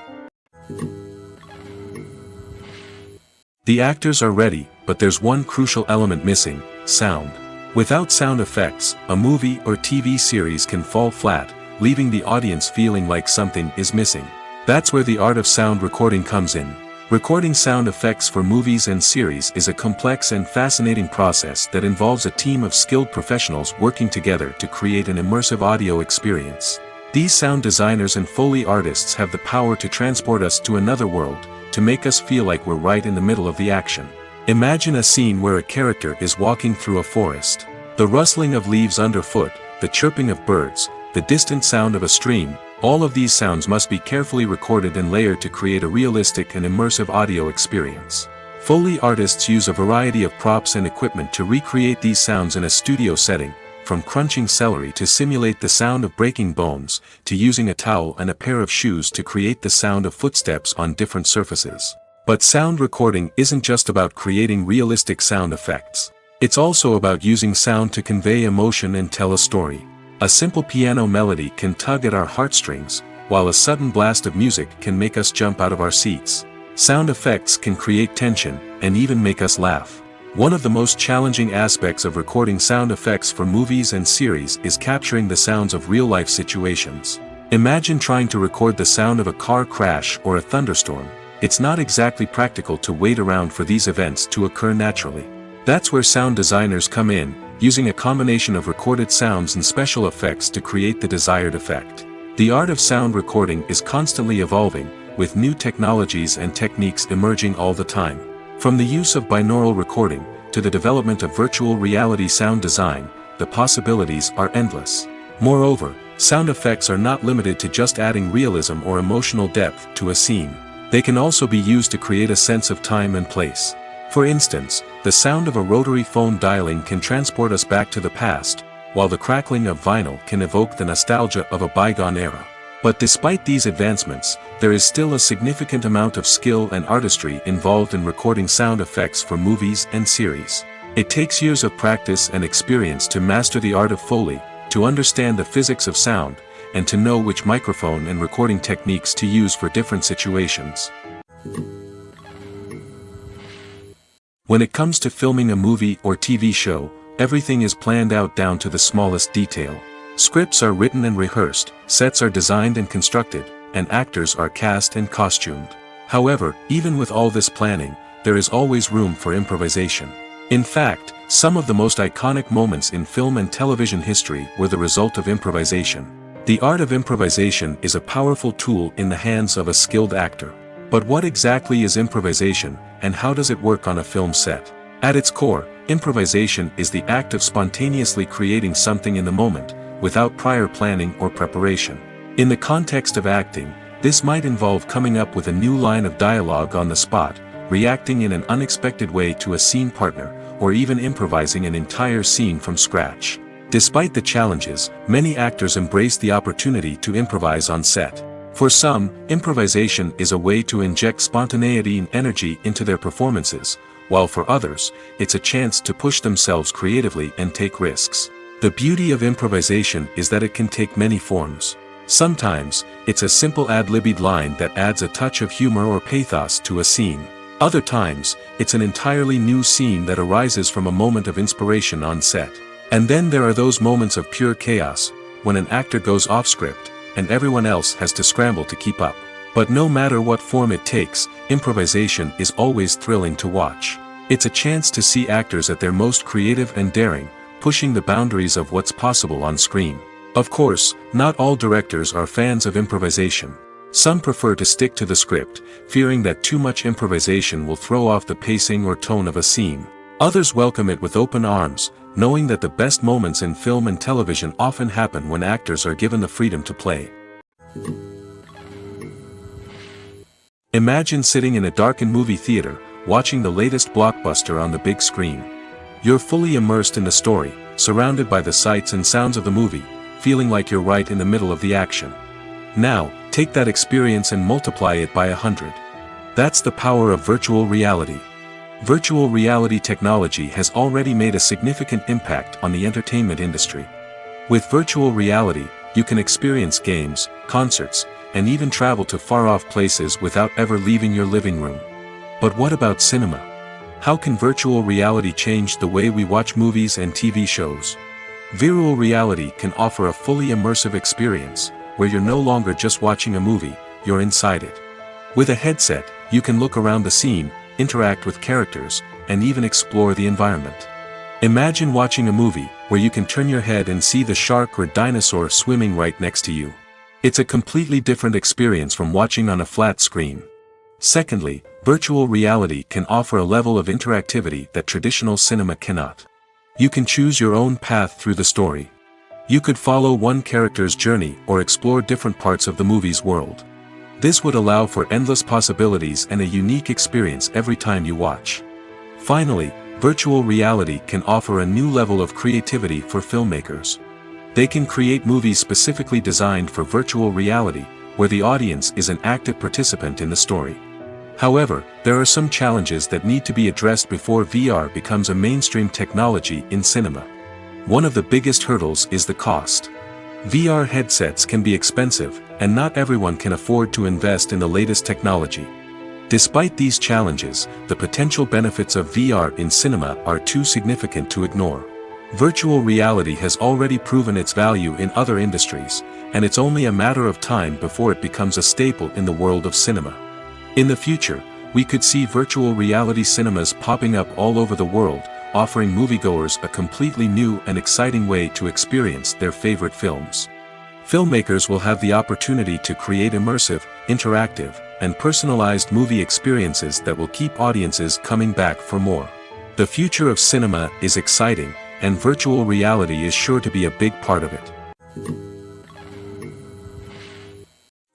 The actors are ready, but there's one crucial element missing: sound. Without sound effects, a movie or TV series can fall flat, leaving the audience feeling like something is missing. That's where the art of sound recording comes in. Recording sound effects for movies and series is a complex and fascinating process that involves a team of skilled professionals working together to create an immersive audio experience. These sound designers and Foley artists have the power to transport us to another world, to make us feel like we're right in the middle of the action. Imagine a scene where a character is walking through a forest. The rustling of leaves underfoot, the chirping of birds, the distant sound of a stream, all of these sounds must be carefully recorded and layered to create a realistic and immersive audio experience. Foley artists use a variety of props and equipment to recreate these sounds in a studio setting, from crunching celery to simulate the sound of breaking bones, to using a towel and a pair of shoes to create the sound of footsteps on different surfaces. But sound recording isn't just about creating realistic sound effects. It's also about using sound to convey emotion and tell a story. A simple piano melody can tug at our heartstrings, while a sudden blast of music can make us jump out of our seats. Sound effects can create tension, and even make us laugh. One of the most challenging aspects of recording sound effects for movies and series is capturing the sounds of real-life situations. Imagine trying to record the sound of a car crash or a thunderstorm. It's not exactly practical to wait around for these events to occur naturally. That's where sound designers come in, using a combination of recorded sounds and special effects to create the desired effect. The art of sound recording is constantly evolving, with new technologies and techniques emerging all the time. From the use of binaural recording, to the development of virtual reality sound design, the possibilities are endless. Moreover, sound effects are not limited to just adding realism or emotional depth to a scene. They can also be used to create a sense of time and place. For instance, the sound of a rotary phone dialing can transport us back to the past, while the crackling of vinyl can evoke the nostalgia of a bygone era. But despite these advancements, there is still a significant amount of skill and artistry involved in recording sound effects for movies and series. It takes years of practice and experience to master the art of Foley, to understand the physics of sound, and to know which microphone and recording techniques to use for different situations. When it comes to filming a movie or TV show, everything is planned out down to the smallest detail. Scripts are written and rehearsed, sets are designed and constructed, and actors are cast and costumed. However, even with all this planning, there is always room for improvisation. In fact, some of the most iconic moments in film and television history were the result of improvisation. The art of improvisation is a powerful tool in the hands of a skilled actor. But what exactly is improvisation, and how does it work on a film set? At its core, improvisation is the act of spontaneously creating something in the moment, without prior planning or preparation. In the context of acting, This might involve coming up with a new line of dialogue on the spot, reacting in an unexpected way to a scene partner, or even improvising an entire scene from scratch. Despite the challenges, many actors embrace the opportunity to improvise on set. For some, improvisation is a way to inject spontaneity and energy into their performances, while for others, it's a chance to push themselves creatively and take risks. The beauty of improvisation is that it can take many forms. Sometimes, it's a simple ad-libbed line that adds a touch of humor or pathos to a scene. Other times, it's an entirely new scene that arises from a moment of inspiration on set. And then there are those moments of pure chaos, when an actor goes off script, and everyone else has to scramble to keep up. But no matter what form it takes, improvisation is always thrilling to watch. It's a chance to see actors at their most creative and daring, pushing the boundaries of what's possible on screen. Of course, not all directors are fans of improvisation. Some prefer to stick to the script, fearing that too much improvisation will throw off the pacing or tone of a scene. Others welcome it with open arms, knowing that the best moments in film and television often happen when actors are given the freedom to play. Imagine sitting in a darkened movie theater, watching the latest blockbuster on the big screen. You're fully immersed in the story, surrounded by the sights and sounds of the movie, feeling like you're right in the middle of the action. Now, take that experience and multiply it by 100. That's the power of virtual reality. Virtual reality technology has already made a significant impact on the entertainment industry. With virtual reality, you can experience games, concerts, and even travel to far-off places without ever leaving your living room. But what about cinema? How can virtual reality change the way we watch movies and TV shows? Virtual reality can offer a fully immersive experience, where you're no longer just watching a movie, you're inside it. With a headset, you can look around the scene, interact with characters, and even explore the environment. Imagine watching a movie where you can turn your head and see the shark or dinosaur swimming right next to you. It's a completely different experience from watching on a flat screen. Secondly, virtual reality can offer a level of interactivity that traditional cinema cannot. You can choose your own path through the story. You could follow one character's journey or explore different parts of the movie's world. This would allow for endless possibilities and a unique experience every time you watch. Finally, virtual reality can offer a new level of creativity for filmmakers. They can create movies specifically designed for virtual reality, where the audience is an active participant in the story. However, there are some challenges that need to be addressed before VR becomes a mainstream technology in cinema. One of the biggest hurdles is the cost. VR headsets can be expensive, and not everyone can afford to invest in the latest technology. Despite these challenges, the potential benefits of VR in cinema are too significant to ignore. Virtual reality has already proven its value in other industries, and it's only a matter of time before it becomes a staple in the world of cinema. In the future, we could see virtual reality cinemas popping up all over the world, offering moviegoers a completely new and exciting way to experience their favorite films. Filmmakers will have the opportunity to create immersive, interactive, and personalized movie experiences that will keep audiences coming back for more. The future of cinema is exciting, and virtual reality is sure to be a big part of it.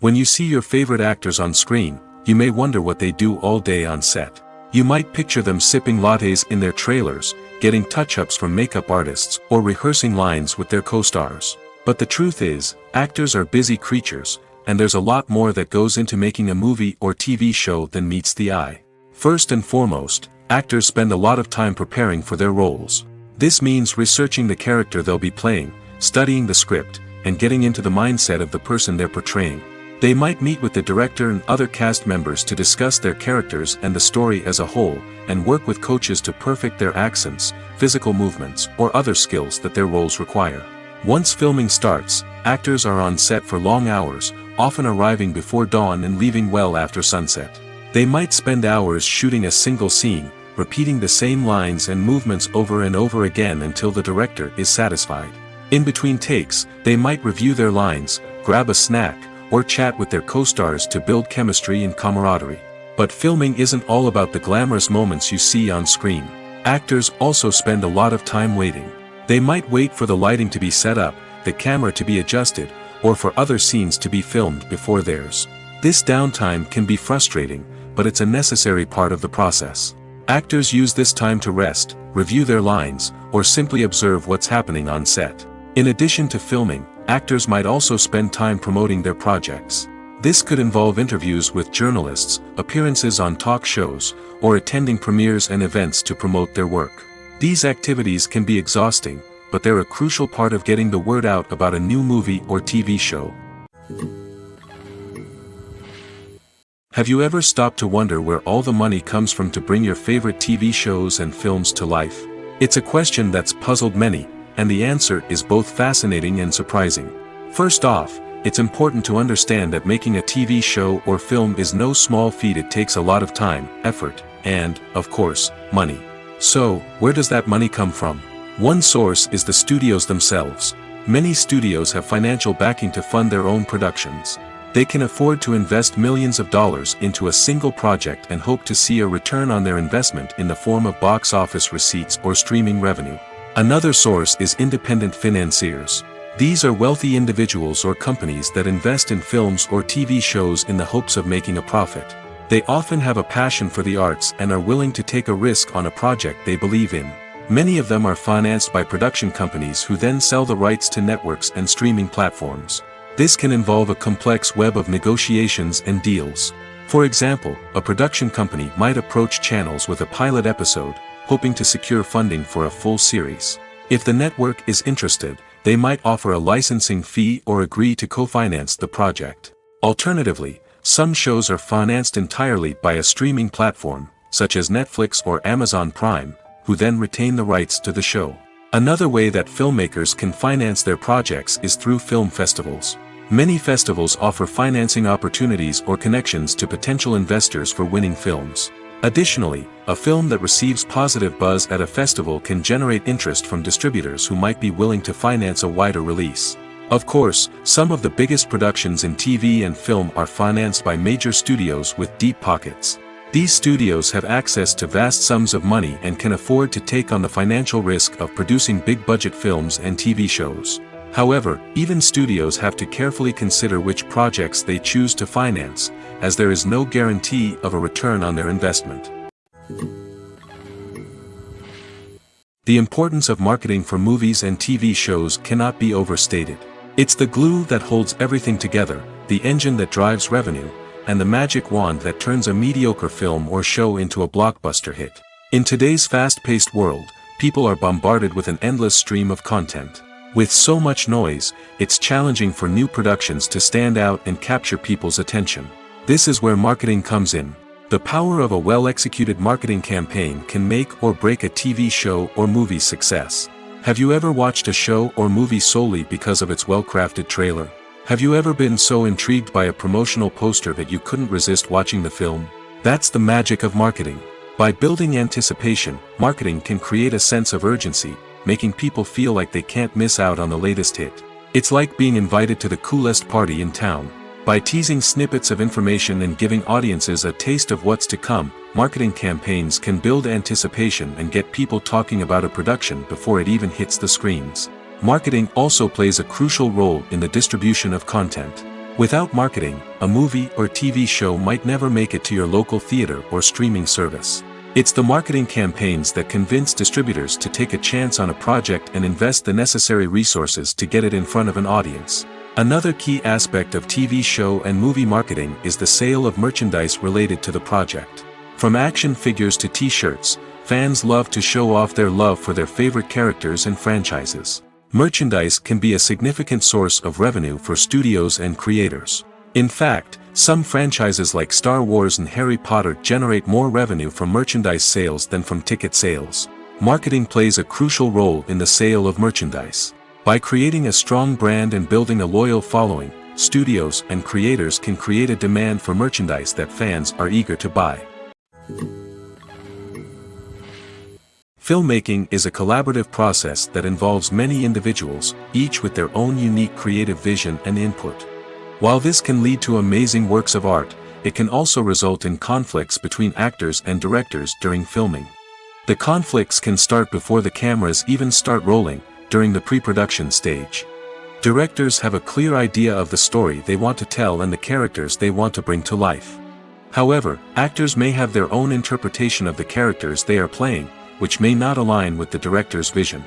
When you see your favorite actors on screen, you may wonder what they do all day on set. You might picture them sipping lattes in their trailers, getting touch-ups from makeup artists, or rehearsing lines with their co-stars. But the truth is, actors are busy creatures, and there's a lot more that goes into making a movie or TV show than meets the eye. First and foremost, actors spend a lot of time preparing for their roles. This means researching the character they'll be playing, studying the script, and getting into the mindset of the person they're portraying. They might meet with the director and other cast members to discuss their characters and the story as a whole, and work with coaches to perfect their accents, physical movements, or other skills that their roles require. Once filming starts, actors are on set for long hours, often arriving before dawn and leaving well after sunset. They might spend hours shooting a single scene, repeating the same lines and movements over and over again until the director is satisfied. In between takes, they might review their lines, grab a snack, or chat with their co-stars to build chemistry and camaraderie. But filming isn't all about the glamorous moments you see on screen. Actors also spend a lot of time waiting. They might wait for the lighting to be set up, the camera to be adjusted, or for other scenes to be filmed before theirs. This downtime can be frustrating, but it's a necessary part of the process. Actors use this time to rest, review their lines, or simply observe what's happening on set. In addition to filming, actors might also spend time promoting their projects. This could involve interviews with journalists, appearances on talk shows, or attending premieres and events to promote their work. These activities can be exhausting, but they're a crucial part of getting the word out about a new movie or TV show. Have you ever stopped to wonder where all the money comes from to bring your favorite TV shows and films to life? It's a question that's puzzled many, and the answer is both fascinating and surprising. First off, it's important to understand that making a TV show or film is no small feat. It takes a lot of time, effort, and, of course, money. So, where does that money come from? One source is the studios themselves. Many studios have financial backing to fund their own productions. They can afford to invest millions of dollars into a single project and hope to see a return on their investment in the form of box office receipts or streaming revenue. Another source is independent financiers. These are wealthy individuals or companies that invest in films or TV shows in the hopes of making a profit. They often have a passion for the arts and are willing to take a risk on a project they believe in. Many of them are financed by production companies who then sell the rights to networks and streaming platforms. This can involve a complex web of negotiations and deals. For example, a production company might approach channels with a pilot episode, hoping to secure funding for a full series. If the network is interested, they might offer a licensing fee or agree to co-finance the project. Alternatively, some shows are financed entirely by a streaming platform, such as Netflix or Amazon Prime, who then retain the rights to the show. Another way that filmmakers can finance their projects is through film festivals. Many festivals offer financing opportunities or connections to potential investors for winning films. Additionally, a film that receives positive buzz at a festival can generate interest from distributors who might be willing to finance a wider release. Of course, some of the biggest productions in TV and film are financed by major studios with deep pockets. These studios have access to vast sums of money and can afford to take on the financial risk of producing big-budget films and TV shows. However, even studios have to carefully consider which projects they choose to finance, as there is no guarantee of a return on their investment. The importance of marketing for movies and TV shows cannot be overstated. It's the glue that holds everything together, the engine that drives revenue, and the magic wand that turns a mediocre film or show into a blockbuster hit. In today's fast-paced world, people are bombarded with an endless stream of content. With so much noise, it's challenging for new productions to stand out and capture people's attention. This is where marketing comes in. The power of a well-executed marketing campaign can make or break a TV show or movie's success. Have you ever watched a show or movie solely because of its well-crafted trailer? Have you ever been so intrigued by a promotional poster that you couldn't resist watching the film? That's the magic of marketing. By building anticipation, marketing can create a sense of urgency, making people feel like they can't miss out on the latest hit. It's like being invited to the coolest party in town. By teasing snippets of information and giving audiences a taste of what's to come, marketing campaigns can build anticipation and get people talking about a production before it even hits the screens. Marketing also plays a crucial role in the distribution of content. Without marketing, a movie or TV show might never make it to your local theater or streaming service. It's the marketing campaigns that convince distributors to take a chance on a project and invest the necessary resources to get it in front of an audience. Another key aspect of TV show and movie marketing is the sale of merchandise related to the project. From action figures to t-shirts, fans love to show off their love for their favorite characters and franchises. Merchandise can be a significant source of revenue for studios and creators. In fact, some franchises like Star Wars and Harry Potter generate more revenue from merchandise sales than from ticket sales. Marketing plays a crucial role in the sale of merchandise. By creating a strong brand and building a loyal following, studios and creators can create a demand for merchandise that fans are eager to buy. Filmmaking is a collaborative process that involves many individuals, each with their own unique creative vision and input. While this can lead to amazing works of art, it can also result in conflicts between actors and directors during filming. The conflicts can start before the cameras even start rolling, during the pre-production stage. Directors have a clear idea of the story they want to tell and the characters they want to bring to life. However, actors may have their own interpretation of the characters they are playing, which may not align with the director's vision.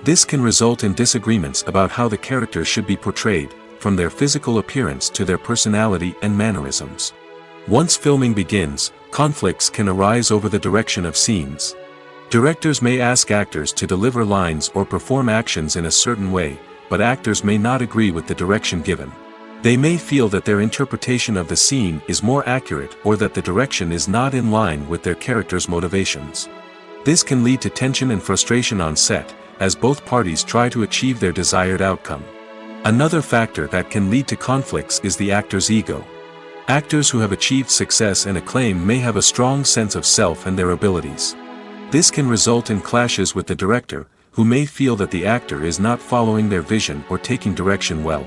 This can result in disagreements about how the characters should be portrayed, from their physical appearance to their personality and mannerisms. Once filming begins, conflicts can arise over the direction of scenes. Directors may ask actors to deliver lines or perform actions in a certain way, but actors may not agree with the direction given. They may feel that their interpretation of the scene is more accurate or that the direction is not in line with their character's motivations. This can lead to tension and frustration on set, as both parties try to achieve their desired outcome. Another factor that can lead to conflicts is the actor's ego. Actors who have achieved success and acclaim may have a strong sense of self and their abilities. This can result in clashes with the director, who may feel that the actor is not following their vision or taking direction well.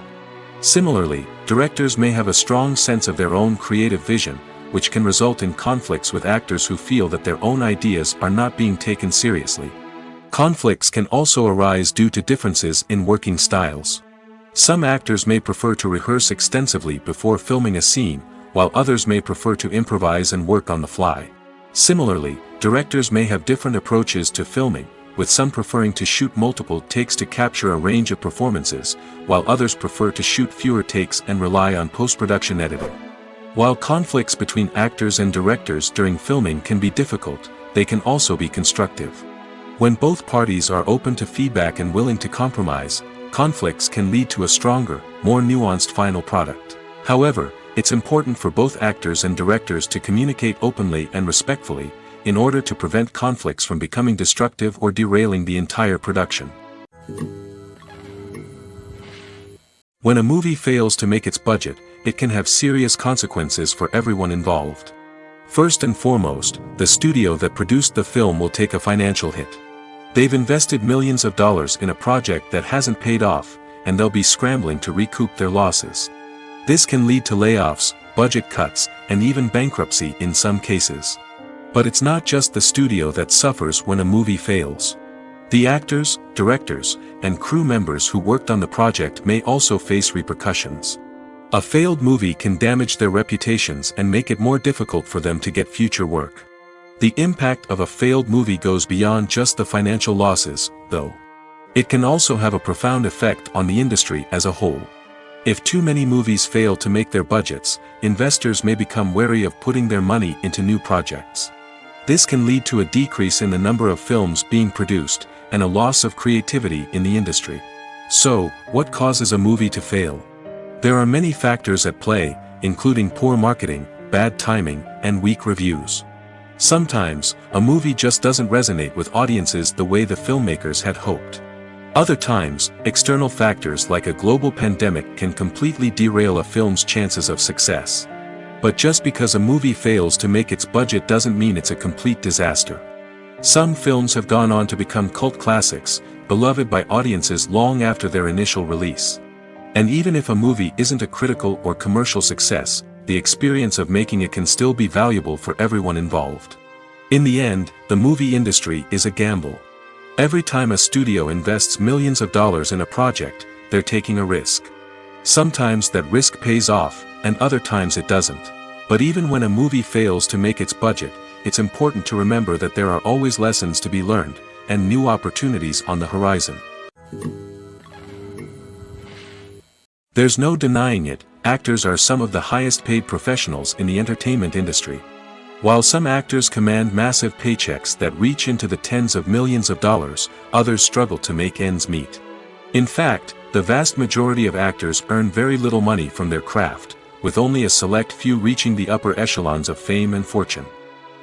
Similarly, directors may have a strong sense of their own creative vision, which can result in conflicts with actors who feel that their own ideas are not being taken seriously. Conflicts can also arise due to differences in working styles. Some actors may prefer to rehearse extensively before filming a scene, while others may prefer to improvise and work on the fly. Similarly, directors may have different approaches to filming, with some preferring to shoot multiple takes to capture a range of performances, while others prefer to shoot fewer takes and rely on post-production editing. While conflicts between actors and directors during filming can be difficult, they can also be constructive. When both parties are open to feedback and willing to compromise, conflicts can lead to a stronger, more nuanced final product. However, it's important for both actors and directors to communicate openly and respectfully, in order to prevent conflicts from becoming destructive or derailing the entire production. When a movie fails to make its budget, it can have serious consequences for everyone involved. First and foremost, the studio that produced the film will take a financial hit. They've invested millions of dollars in a project that hasn't paid off, and they'll be scrambling to recoup their losses. This can lead to layoffs, budget cuts, and even bankruptcy in some cases. But it's not just the studio that suffers when a movie fails. The actors, directors, and crew members who worked on the project may also face repercussions. A failed movie can damage their reputations and make it more difficult for them to get future work. The impact of a failed movie goes beyond just the financial losses, though. It can also have a profound effect on the industry as a whole. If too many movies fail to make their budgets, investors may become wary of putting their money into new projects. This can lead to a decrease in the number of films being produced, and a loss of creativity in the industry. So, what causes a movie to fail? There are many factors at play, including poor marketing, bad timing, and weak reviews. Sometimes, a movie just doesn't resonate with audiences the way the filmmakers had hoped. Other times, external factors like a global pandemic can completely derail a film's chances of success. But just because a movie fails to make its budget doesn't mean it's a complete disaster. Some films have gone on to become cult classics, beloved by audiences long after their initial release. And even if a movie isn't a critical or commercial success, the experience of making it can still be valuable for everyone involved. In the end, the movie industry is a gamble. Every time a studio invests millions of dollars in a project, they're taking a risk. Sometimes that risk pays off, and other times it doesn't. But even when a movie fails to make its budget, it's important to remember that there are always lessons to be learned, and new opportunities on the horizon. There's no denying it, actors are some of the highest paid professionals in the entertainment industry. While some actors command massive paychecks that reach into the tens of millions of dollars, others struggle to make ends meet. In fact, the vast majority of actors earn very little money from their craft, with only a select few reaching the upper echelons of fame and fortune.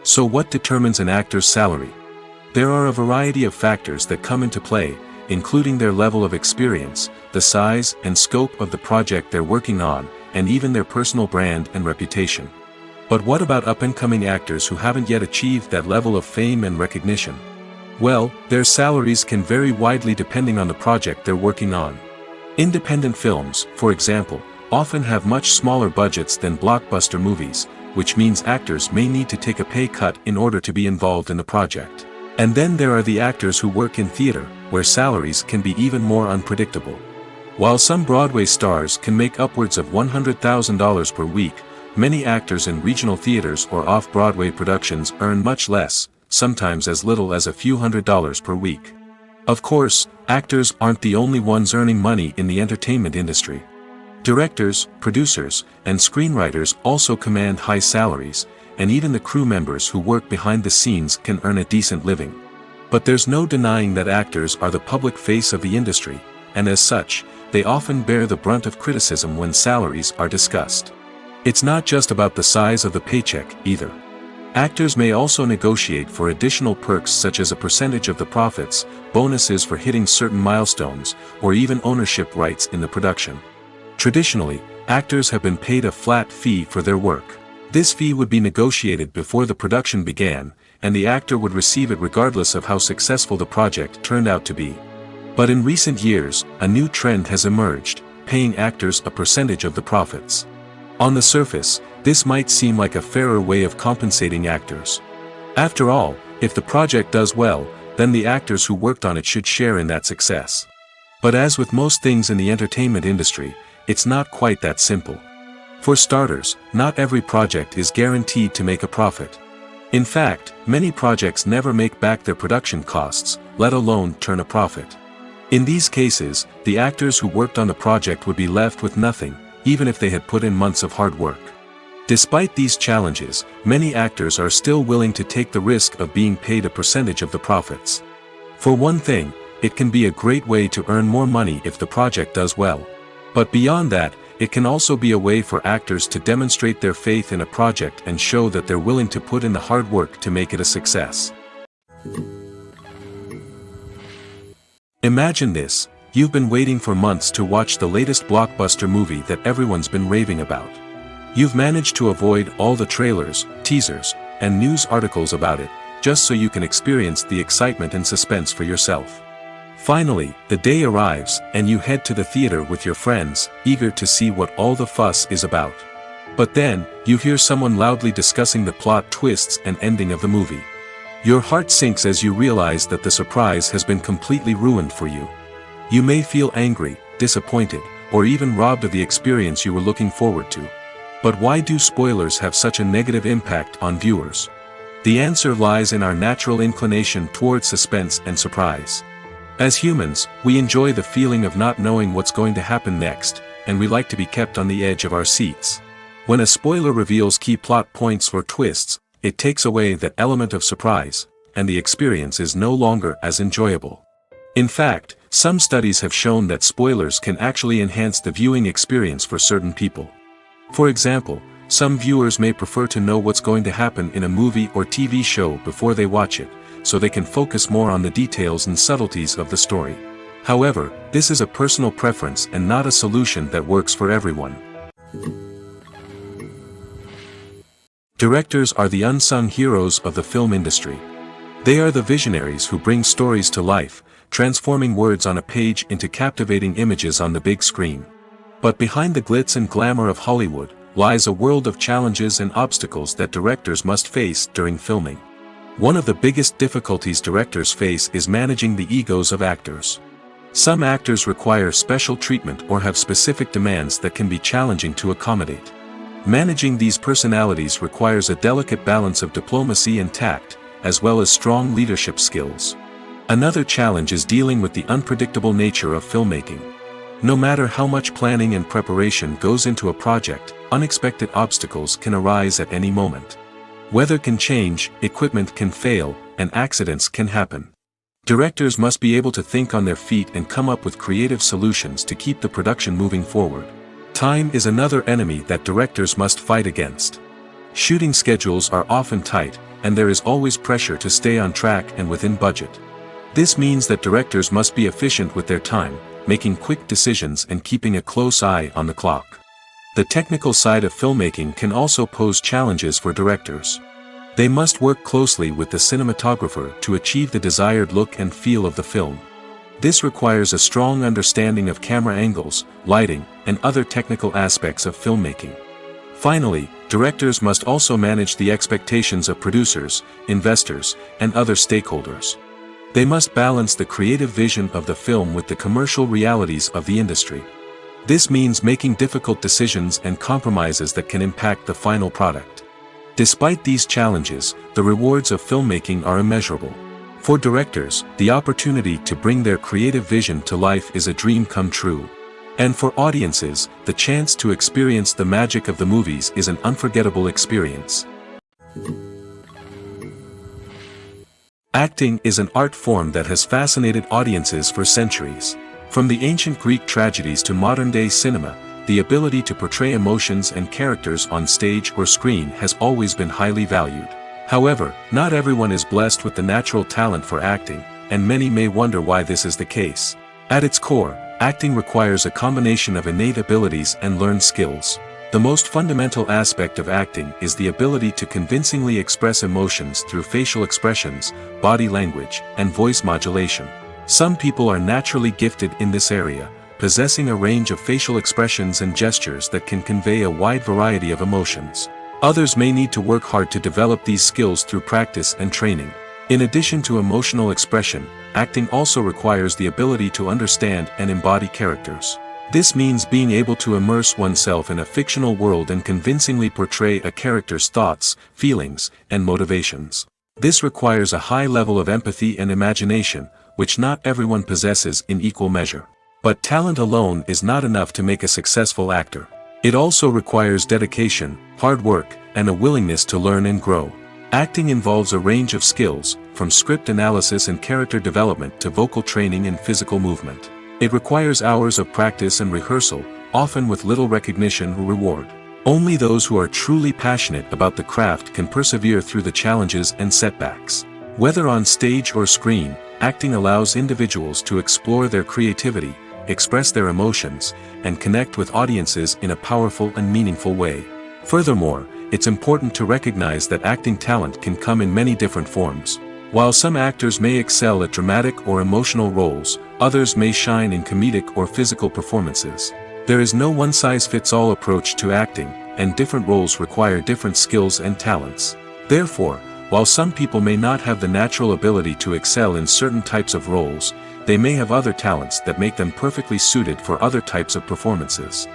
So what determines an actor's salary? There are a variety of factors that come into play, including their level of experience, the size and scope of the project they're working on, and even their personal brand and reputation. But what about up-and-coming actors who haven't yet achieved that level of fame and recognition? Well, their salaries can vary widely depending on the project they're working on. Independent films, for example, often have much smaller budgets than blockbuster movies, which means actors may need to take a pay cut in order to be involved in the project. And then there are the actors who work in theater, where salaries can be even more unpredictable. While some Broadway stars can make upwards of $100,000 per week, many actors in regional theaters or off-Broadway productions earn much less, sometimes as little as a few $100s per week. Of course, actors aren't the only ones earning money in the entertainment industry. Directors, producers, and screenwriters also command high salaries, and even the crew members who work behind the scenes can earn a decent living. But there's no denying that actors are the public face of the industry, and as such, they often bear the brunt of criticism when salaries are discussed. It's not just about the size of the paycheck, either. Actors may also negotiate for additional perks such as a percentage of the profits, bonuses for hitting certain milestones, or even ownership rights in the production. Traditionally, actors have been paid a flat fee for their work. This fee would be negotiated before the production began, and the actor would receive it regardless of how successful the project turned out to be. But in recent years, a new trend has emerged, paying actors a percentage of the profits. On the surface, this might seem like a fairer way of compensating actors. After all, if the project does well, then the actors who worked on it should share in that success. But as with most things in the entertainment industry, it's not quite that simple. For starters, not every project is guaranteed to make a profit. In fact, many projects never make back their production costs, let alone turn a profit. In these cases, the actors who worked on the project would be left with nothing, even if they had put in months of hard work. Despite these challenges, many actors are still willing to take the risk of being paid a percentage of the profits. For one thing, it can be a great way to earn more money if the project does well. But beyond that, it can also be a way for actors to demonstrate their faith in a project and show that they're willing to put in the hard work to make it a success. Imagine this: you've been waiting for months to watch the latest blockbuster movie that everyone's been raving about. You've managed to avoid all the trailers, teasers, and news articles about it, just so you can experience the excitement and suspense for yourself. Finally, the day arrives, and you head to the theater with your friends, eager to see what all the fuss is about. But then, you hear someone loudly discussing the plot twists and ending of the movie. Your heart sinks as you realize that the surprise has been completely ruined for you. You may feel angry, disappointed, or even robbed of the experience you were looking forward to. But why do spoilers have such a negative impact on viewers? The answer lies in our natural inclination towards suspense and surprise. As humans, we enjoy the feeling of not knowing what's going to happen next, and we like to be kept on the edge of our seats. When a spoiler reveals key plot points or twists, it takes away that element of surprise, and the experience is no longer as enjoyable. In fact, some studies have shown that spoilers can actually enhance the viewing experience for certain people. For example, some viewers may prefer to know what's going to happen in a movie or TV show before they watch it, so they can focus more on the details and subtleties of the story. However, this is a personal preference and not a solution that works for everyone. Directors are the unsung heroes of the film industry. They are the visionaries who bring stories to life, transforming words on a page into captivating images on the big screen. But behind the glitz and glamour of Hollywood, lies a world of challenges and obstacles that directors must face during filming. One of the biggest difficulties directors face is managing the egos of actors. Some actors require special treatment or have specific demands that can be challenging to accommodate. Managing these personalities requires a delicate balance of diplomacy and tact, as well as strong leadership skills. Another challenge is dealing with the unpredictable nature of filmmaking. No matter how much planning and preparation goes into a project, unexpected obstacles can arise at any moment. Weather can change, equipment can fail, and accidents can happen. Directors must be able to think on their feet and come up with creative solutions to keep the production moving forward. Time is another enemy that directors must fight against. Shooting schedules are often tight, and there is always pressure to stay on track and within budget. This means that directors must be efficient with their time, making quick decisions and keeping a close eye on the clock. The technical side of filmmaking can also pose challenges for directors. They must work closely with the cinematographer to achieve the desired look and feel of the film. This requires a strong understanding of camera angles, lighting, and other technical aspects of filmmaking. Finally, directors must also manage the expectations of producers, investors, and other stakeholders. They must balance the creative vision of the film with the commercial realities of the industry. This means making difficult decisions and compromises that can impact the final product. Despite these challenges, the rewards of filmmaking are immeasurable. For directors, the opportunity to bring their creative vision to life is a dream come true. And for audiences, the chance to experience the magic of the movies is an unforgettable experience. Acting is an art form that has fascinated audiences for centuries. From the ancient Greek tragedies to modern-day cinema, the ability to portray emotions and characters on stage or screen has always been highly valued. However, not everyone is blessed with the natural talent for acting, and many may wonder why this is the case. At its core, acting requires a combination of innate abilities and learned skills. The most fundamental aspect of acting is the ability to convincingly express emotions through facial expressions, body language, and voice modulation. Some people are naturally gifted in this area, possessing a range of facial expressions and gestures that can convey a wide variety of emotions. Others may need to work hard to develop these skills through practice and training. In addition to emotional expression, acting also requires the ability to understand and embody characters. This means being able to immerse oneself in a fictional world and convincingly portray a character's thoughts, feelings, and motivations. This requires a high level of empathy and imagination, which not everyone possesses in equal measure. But talent alone is not enough to make a successful actor. It also requires dedication, hard work, and a willingness to learn and grow. Acting involves a range of skills, from script analysis and character development to vocal training and physical movement. It requires hours of practice and rehearsal, often with little recognition or reward. Only those who are truly passionate about the craft can persevere through the challenges and setbacks. Whether on stage or screen, acting allows individuals to explore their creativity, express their emotions, and connect with audiences in a powerful and meaningful way. Furthermore, it's important to recognize that acting talent can come in many different forms. While some actors may excel at dramatic or emotional roles, others may shine in comedic or physical performances. There is no one-size-fits-all approach to acting, and different roles require different skills and talents. Therefore, while some people may not have the natural ability to excel in certain types of roles, they may have other talents that make them perfectly suited for other types of performances.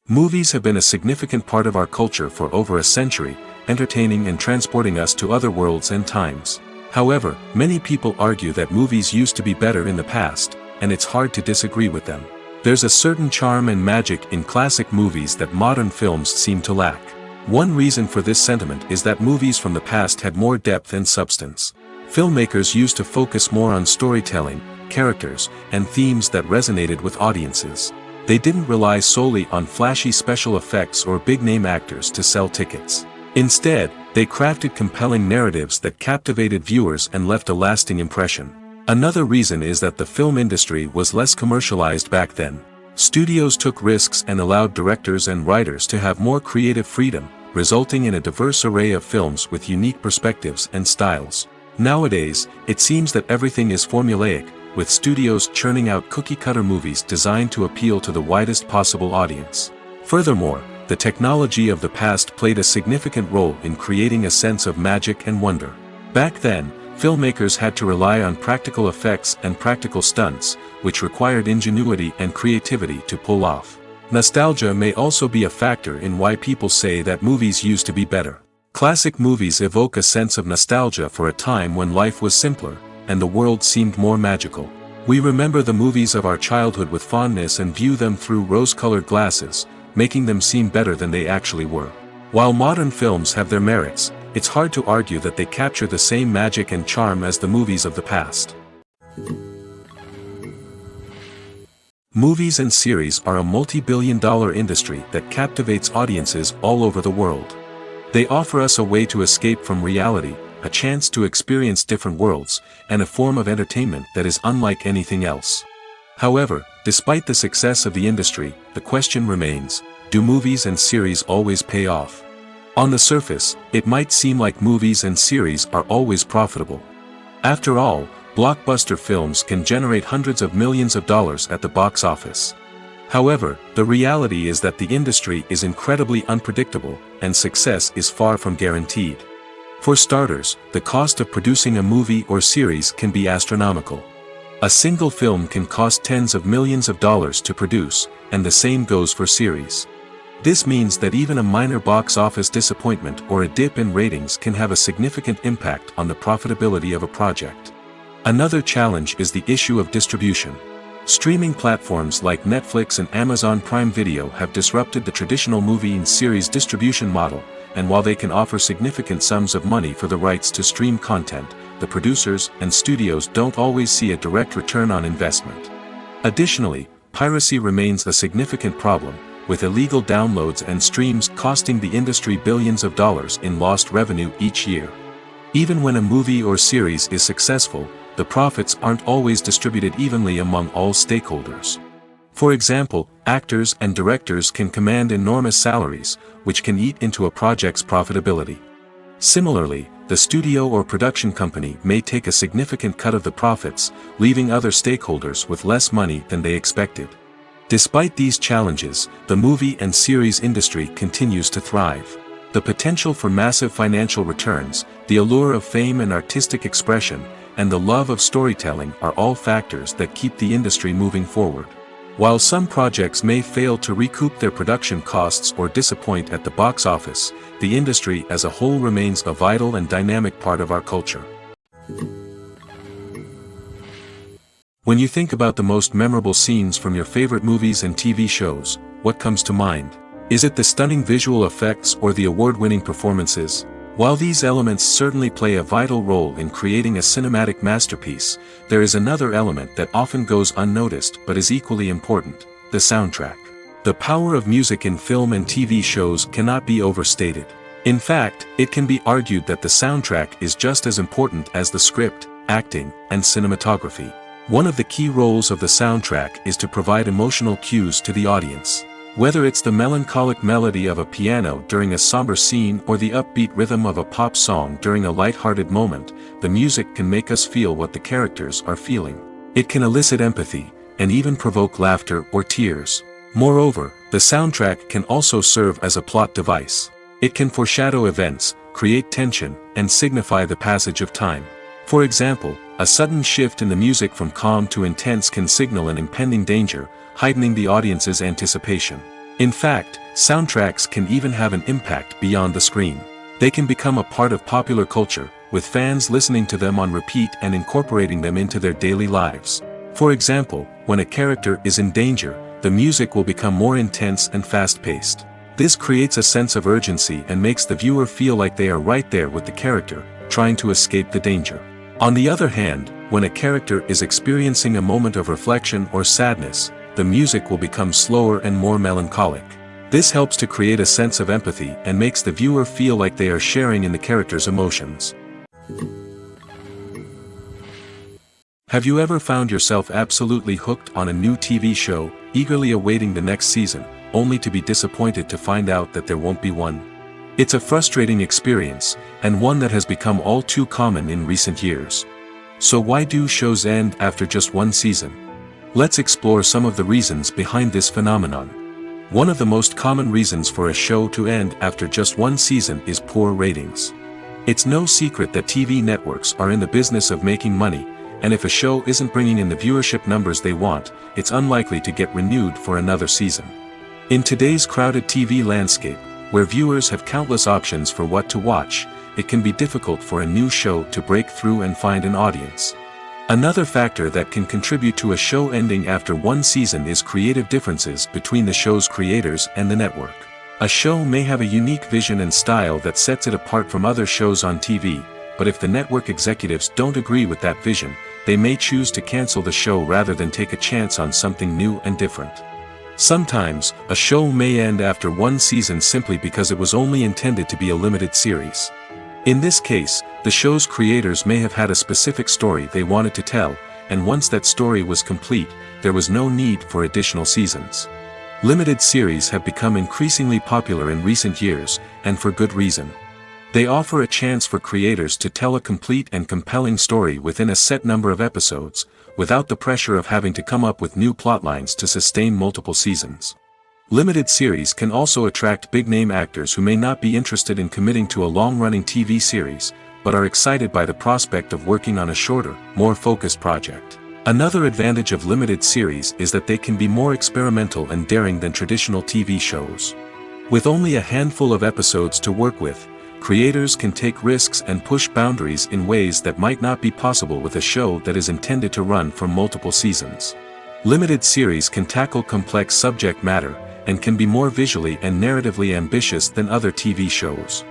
Movies have been a significant part of our culture for over a century, entertaining and transporting us to other worlds and times. However, many people argue that movies used to be better in the past, and it's hard to disagree with them. There's a certain charm and magic in classic movies that modern films seem to lack. One reason for this sentiment is that movies from the past had more depth and substance. Filmmakers used to focus more on storytelling, characters, and themes that resonated with audiences. They didn't rely solely on flashy special effects or big-name actors to sell tickets. Instead, they crafted compelling narratives that captivated viewers and left a lasting impression. Another reason is that the film industry was less commercialized back then. Studios took risks and allowed directors and writers to have more creative freedom, resulting in a diverse array of films with unique perspectives and styles. Nowadays, it seems that everything is formulaic, with studios churning out cookie-cutter movies designed to appeal to the widest possible audience. Furthermore, the technology of the past played a significant role in creating a sense of magic and wonder. Back then, filmmakers had to rely on practical effects and practical stunts, which required ingenuity and creativity to pull off. Nostalgia may also be a factor in why people say that movies used to be better. Classic movies evoke a sense of nostalgia for a time when life was simpler, and the world seemed more magical. We remember the movies of our childhood with fondness and view them through rose-colored glasses, making them seem better than they actually were. While modern films have their merits, it's hard to argue that they capture the same magic and charm as the movies of the past. Movies and series are a multi-billion-dollar industry that captivates audiences all over the world. They offer us a way to escape from reality, a chance to experience different worlds, and a form of entertainment that is unlike anything else. However, despite the success of the industry, the question remains, do movies and series always pay off? On the surface, it might seem like movies and series are always profitable. After all, blockbuster films can generate hundreds of millions of dollars at the box office. However, the reality is that the industry is incredibly unpredictable, and success is far from guaranteed. For starters, the cost of producing a movie or series can be astronomical. A single film can cost tens of millions of dollars to produce, and the same goes for series. This means that even a minor box office disappointment or a dip in ratings can have a significant impact on the profitability of a project. Another challenge is the issue of distribution. Streaming platforms like Netflix and Amazon Prime Video have disrupted the traditional movie and series distribution model, and while they can offer significant sums of money for the rights to stream content, the producers and studios don't always see a direct return on investment. Additionally, piracy remains a significant problem, with illegal downloads and streams costing the industry billions of dollars in lost revenue each year. Even when a movie or series is successful, the profits aren't always distributed evenly among all stakeholders. For example, actors and directors can command enormous salaries, which can eat into a project's profitability. Similarly, the studio or production company may take a significant cut of the profits, leaving other stakeholders with less money than they expected. Despite these challenges, the movie and series industry continues to thrive. The potential for massive financial returns, the allure of fame and artistic expression, and the love of storytelling are all factors that keep the industry moving forward. While some projects may fail to recoup their production costs or disappoint at the box office, the industry as a whole remains a vital and dynamic part of our culture. When you think about the most memorable scenes from your favorite movies and TV shows, what comes to mind? Is it the stunning visual effects or the award-winning performances? While these elements certainly play a vital role in creating a cinematic masterpiece, there is another element that often goes unnoticed but is equally important: the soundtrack. The power of music in film and TV shows cannot be overstated. In fact, it can be argued that the soundtrack is just as important as the script, acting, and cinematography. One of the key roles of the soundtrack is to provide emotional cues to the audience. Whether it's the melancholic melody of a piano during a somber scene or the upbeat rhythm of a pop song during a light-hearted moment, the music can make us feel what the characters are feeling. It can elicit empathy, and even provoke laughter or tears. Moreover, the soundtrack can also serve as a plot device. It can foreshadow events, create tension, and signify the passage of time. For example, a sudden shift in the music from calm to intense can signal an impending danger, heightening the audience's anticipation. In fact, soundtracks can even have an impact beyond the screen. They can become a part of popular culture, with fans listening to them on repeat and incorporating them into their daily lives. For example, when a character is in danger, the music will become more intense and fast-paced. This creates a sense of urgency and makes the viewer feel like they are right there with the character, trying to escape the danger. On the other hand, when a character is experiencing a moment of reflection or sadness, the music will become slower and more melancholic. This helps to create a sense of empathy and makes the viewer feel like they are sharing in the character's emotions. Have you ever found yourself absolutely hooked on a new TV show, eagerly awaiting the next season, only to be disappointed to find out that there won't be one? It's a frustrating experience, and one that has become all too common in recent years. So why do shows end after just one season? Let's explore some of the reasons behind this phenomenon. One of the most common reasons for a show to end after just one season is poor ratings. It's no secret that TV networks are in the business of making money, and if a show isn't bringing in the viewership numbers they want, it's unlikely to get renewed for another season. In today's crowded TV landscape, where viewers have countless options for what to watch, it can be difficult for a new show to break through and find an audience. Another factor that can contribute to a show ending after one season is creative differences between the show's creators and the network. A show may have a unique vision and style that sets it apart from other shows on TV, but if the network executives don't agree with that vision, they may choose to cancel the show rather than take a chance on something new and different. Sometimes, a show may end after one season simply because it was only intended to be a limited series. In this case, the show's creators may have had a specific story they wanted to tell, and once that story was complete, there was no need for additional seasons. Limited series have become increasingly popular in recent years, and for good reason. They offer a chance for creators to tell a complete and compelling story within a set number of episodes, without the pressure of having to come up with new plotlines to sustain multiple seasons. Limited series can also attract big-name actors who may not be interested in committing to a long-running TV series, but are excited by the prospect of working on a shorter, more focused project. Another advantage of limited series is that they can be more experimental and daring than traditional TV shows. With only a handful of episodes to work with, creators can take risks and push boundaries in ways that might not be possible with a show that is intended to run for multiple seasons. Limited series can tackle complex subject matter, and can be more visually and narratively ambitious than other TV shows.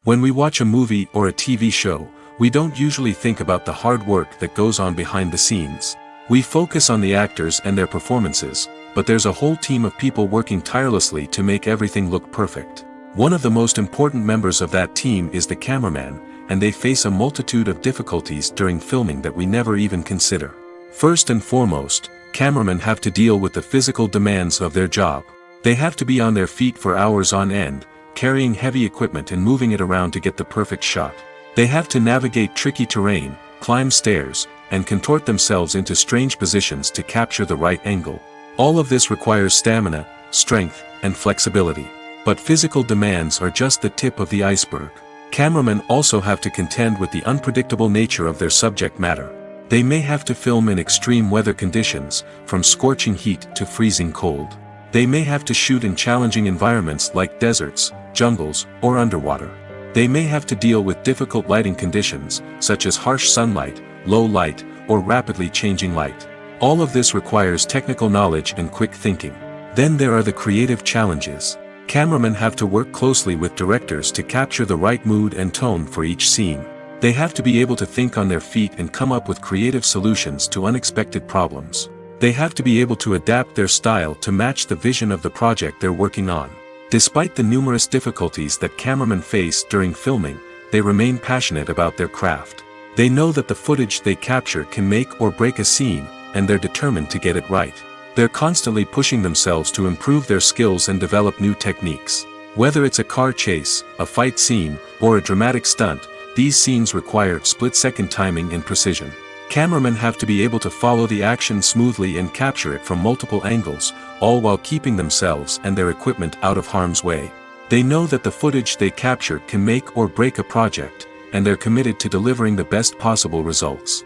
When we watch a movie or a TV show, we don't usually think about the hard work that goes on behind the scenes. We focus on the actors and their performances, but there's a whole team of people working tirelessly to make everything look perfect. One of the most important members of that team is the cameraman, and they face a multitude of difficulties during filming that we never even consider. First and foremost, cameramen have to deal with the physical demands of their job. They have to be on their feet for hours on end, carrying heavy equipment and moving it around to get the perfect shot. They have to navigate tricky terrain, climb stairs, and contort themselves into strange positions to capture the right angle. All of this requires stamina, strength, and flexibility. But physical demands are just the tip of the iceberg. Cameramen also have to contend with the unpredictable nature of their subject matter. They may have to film in extreme weather conditions, from scorching heat to freezing cold. They may have to shoot in challenging environments like deserts, jungles, or underwater. They may have to deal with difficult lighting conditions, such as harsh sunlight, low light, or rapidly changing light. All of this requires technical knowledge and quick thinking. Then there are the creative challenges. Cameramen have to work closely with directors to capture the right mood and tone for each scene. They have to be able to think on their feet and come up with creative solutions to unexpected problems. They have to be able to adapt their style to match the vision of the project they're working on. Despite the numerous difficulties that cameramen face during filming, they remain passionate about their craft. They know that the footage they capture can make or break a scene, and they're determined to get it right. They're constantly pushing themselves to improve their skills and develop new techniques. Whether it's a car chase, a fight scene, or a dramatic stunt, these scenes require split-second timing and precision. Cameramen have to be able to follow the action smoothly and capture it from multiple angles, all while keeping themselves and their equipment out of harm's way. They know that the footage they capture can make or break a project, and they're committed to delivering the best possible results.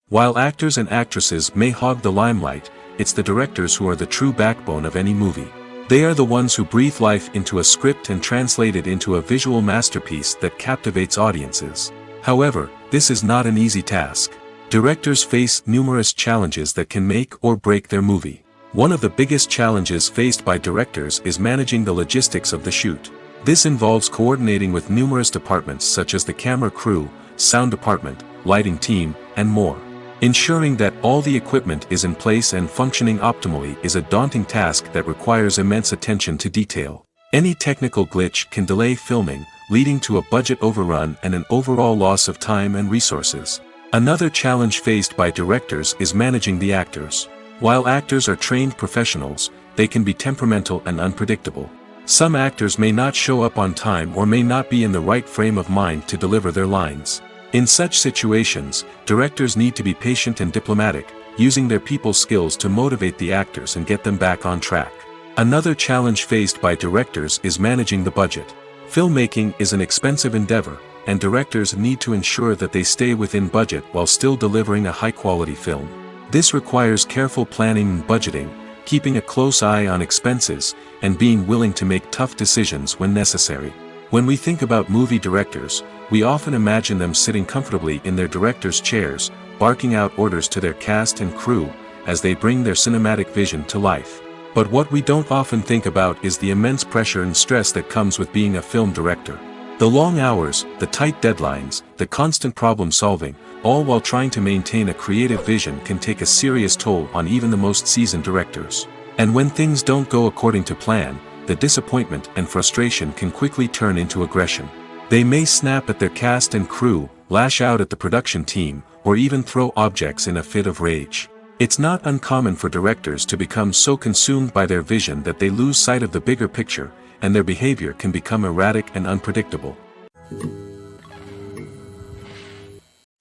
While actors and actresses may hog the limelight, it's the directors who are the true backbone of any movie. They are the ones who breathe life into a script and translate it into a visual masterpiece that captivates audiences. However, this is not an easy task. Directors face numerous challenges that can make or break their movie. One of the biggest challenges faced by directors is managing the logistics of the shoot. This involves coordinating with numerous departments such as the camera crew, sound department, lighting team, and more. Ensuring that all the equipment is in place and functioning optimally is a daunting task that requires immense attention to detail. Any technical glitch can delay filming, leading to a budget overrun and an overall loss of time and resources. Another challenge faced by directors is managing the actors. While actors are trained professionals, they can be temperamental and unpredictable. Some actors may not show up on time or may not be in the right frame of mind to deliver their lines. In such situations, directors need to be patient and diplomatic, using their people skills to motivate the actors and get them back on track. Another challenge faced by directors is managing the budget. Filmmaking is an expensive endeavor, and directors need to ensure that they stay within budget while still delivering a high-quality film. This requires careful planning and budgeting, keeping a close eye on expenses, and being willing to make tough decisions when necessary. When we think about movie directors, we often imagine them sitting comfortably in their director's chairs, barking out orders to their cast and crew, as they bring their cinematic vision to life. But what we don't often think about is the immense pressure and stress that comes with being a film director. The long hours, the tight deadlines, the constant problem solving, all while trying to maintain a creative vision can take a serious toll on even the most seasoned directors. And when things don't go according to plan, the disappointment and frustration can quickly turn into aggression. They may snap at their cast and crew, lash out at the production team, or even throw objects in a fit of rage. It's not uncommon for directors to become so consumed by their vision that they lose sight of the bigger picture, and their behavior can become erratic and unpredictable.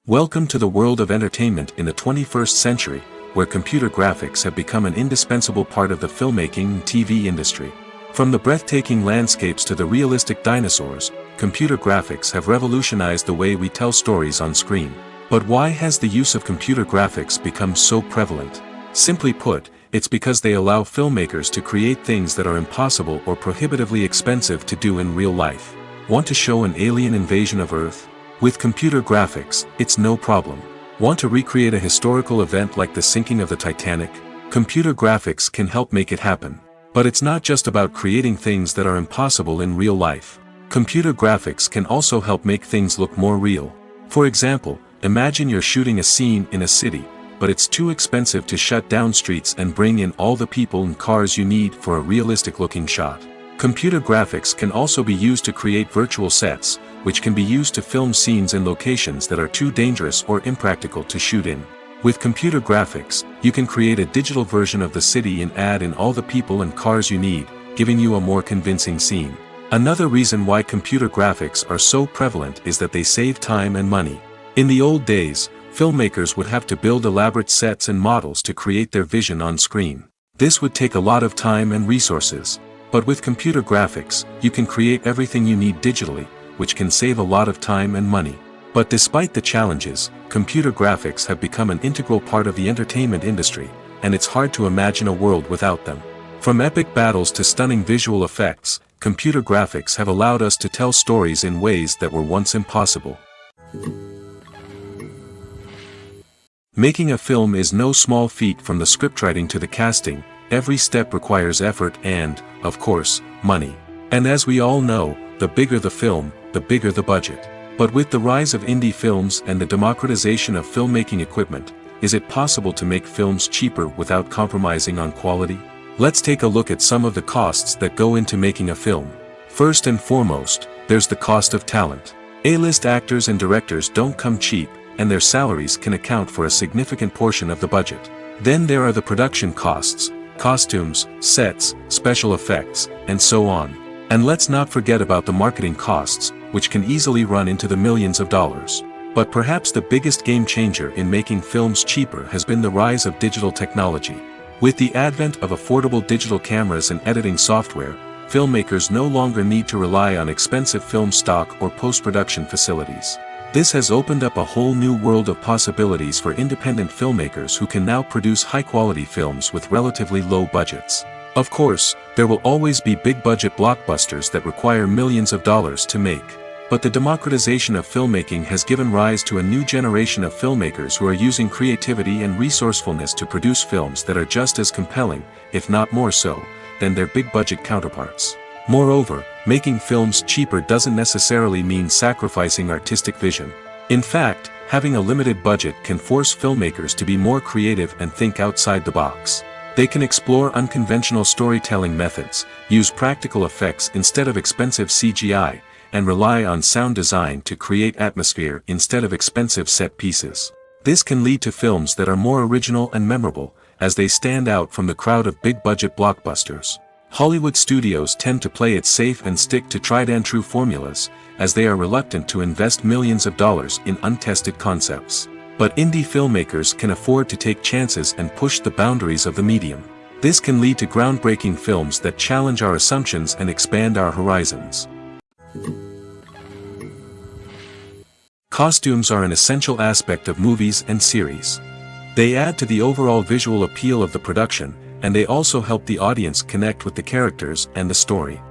Welcome to the world of entertainment in the 21st century, where computer graphics have become an indispensable part of the filmmaking and TV industry. From the breathtaking landscapes to the realistic dinosaurs, computer graphics have revolutionized the way we tell stories on screen. But why has the use of computer graphics become so prevalent? Simply put, it's because they allow filmmakers to create things that are impossible or prohibitively expensive to do in real life. Want to show an alien invasion of Earth? With computer graphics, it's no problem. Want to recreate a historical event like the sinking of the Titanic? Computer graphics can help make it happen. But it's not just about creating things that are impossible in real life. Computer graphics can also help make things look more real. For example, imagine you're shooting a scene in a city, but it's too expensive to shut down streets and bring in all the people and cars you need for a realistic-looking shot. Computer graphics can also be used to create virtual sets, which can be used to film scenes in locations that are too dangerous or impractical to shoot in. With computer graphics, you can create a digital version of the city and add in all the people and cars you need, giving you a more convincing scene. Another reason why computer graphics are so prevalent is that they save time and money. In the old days, filmmakers would have to build elaborate sets and models to create their vision on screen. This would take a lot of time and resources. But with computer graphics, you can create everything you need digitally, which can save a lot of time and money. But despite the challenges, computer graphics have become an integral part of the entertainment industry, and it's hard to imagine a world without them. From epic battles to stunning visual effects, computer graphics have allowed us to tell stories in ways that were once impossible. Making a film is no small feat. From the scriptwriting to the casting, every step requires effort and, of course, money. And as we all know, the bigger the film, the bigger the budget. But with the rise of indie films and the democratization of filmmaking equipment, is it possible to make films cheaper without compromising on quality? Let's take a look at some of the costs that go into making a film. First and foremost, there's the cost of talent. A-list actors and directors don't come cheap, and their salaries can account for a significant portion of the budget. Then there are the production costs, costumes, sets, special effects, and so on. And let's not forget about the marketing costs, which can easily run into the millions of dollars. But perhaps the biggest game changer in making films cheaper has been the rise of digital technology. With the advent of affordable digital cameras and editing software, filmmakers no longer need to rely on expensive film stock or post-production facilities. This has opened up a whole new world of possibilities for independent filmmakers who can now produce high-quality films with relatively low budgets. Of course, there will always be big-budget blockbusters that require millions of dollars to make. But the democratization of filmmaking has given rise to a new generation of filmmakers who are using creativity and resourcefulness to produce films that are just as compelling, if not more so, than their big-budget counterparts. Moreover, making films cheaper doesn't necessarily mean sacrificing artistic vision. In fact, having a limited budget can force filmmakers to be more creative and think outside the box. They can explore unconventional storytelling methods, use practical effects instead of expensive CGI, and rely on sound design to create atmosphere instead of expensive set pieces. This can lead to films that are more original and memorable, as they stand out from the crowd of big-budget blockbusters. Hollywood studios tend to play it safe and stick to tried-and-true formulas, as they are reluctant to invest millions of dollars in untested concepts. But indie filmmakers can afford to take chances and push the boundaries of the medium. This can lead to groundbreaking films that challenge our assumptions and expand our horizons. Costumes are an essential aspect of movies and series. They add to the overall visual appeal of the production, and they also help the audience connect with the characters and the story.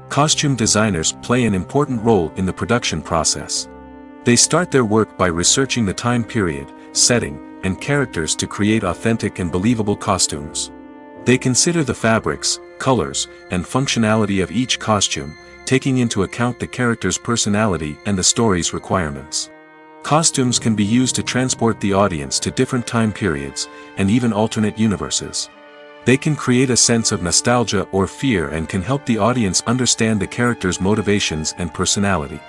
Costume designers play an important role in the production process. They start their work by researching the time period, setting, and characters to create authentic and believable costumes. They consider the fabrics, colors, and functionality of each costume, taking into account the character's personality and the story's requirements. Costumes can be used to transport the audience to different time periods, and even alternate universes. They can create a sense of nostalgia or fear and can help the audience understand the character's motivations and personality.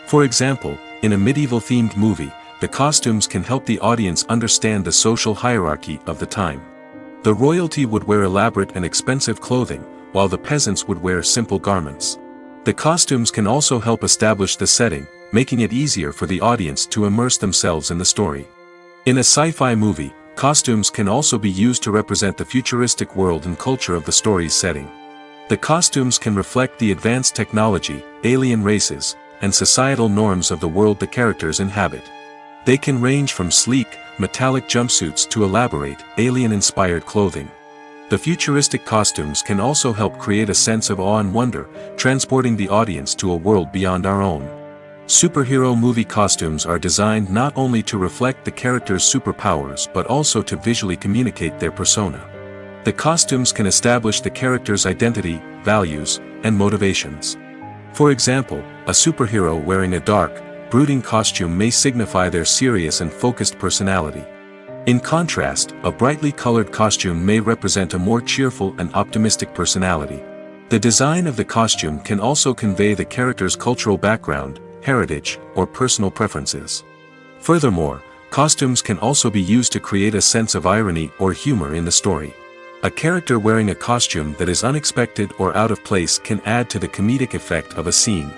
For example, in a medieval-themed movie, the costumes can help the audience understand the social hierarchy of the time. The royalty would wear elaborate and expensive clothing, while the peasants would wear simple garments. The costumes can also help establish the setting, making it easier for the audience to immerse themselves in the story. In a sci-fi movie, costumes can also be used to represent the futuristic world and culture of the story's setting. The costumes can reflect the advanced technology, alien races, and societal norms of the world the characters inhabit. They can range from sleek, metallic jumpsuits to elaborate, alien-inspired clothing. The futuristic costumes can also help create a sense of awe and wonder, transporting the audience to a world beyond our own. Superhero movie costumes are designed not only to reflect the character's superpowers but also to visually communicate their persona. The costumes can establish the character's identity, values, and motivations. For example, a superhero wearing a dark, brooding costume may signify their serious and focused personality. In contrast, a brightly colored costume may represent a more cheerful and optimistic personality. The design of the costume can also convey the character's cultural background, heritage, or personal preferences. Furthermore, costumes can also be used to create a sense of irony or humor in the story. A character wearing a costume that is unexpected or out of place can add to the comedic effect of a scene.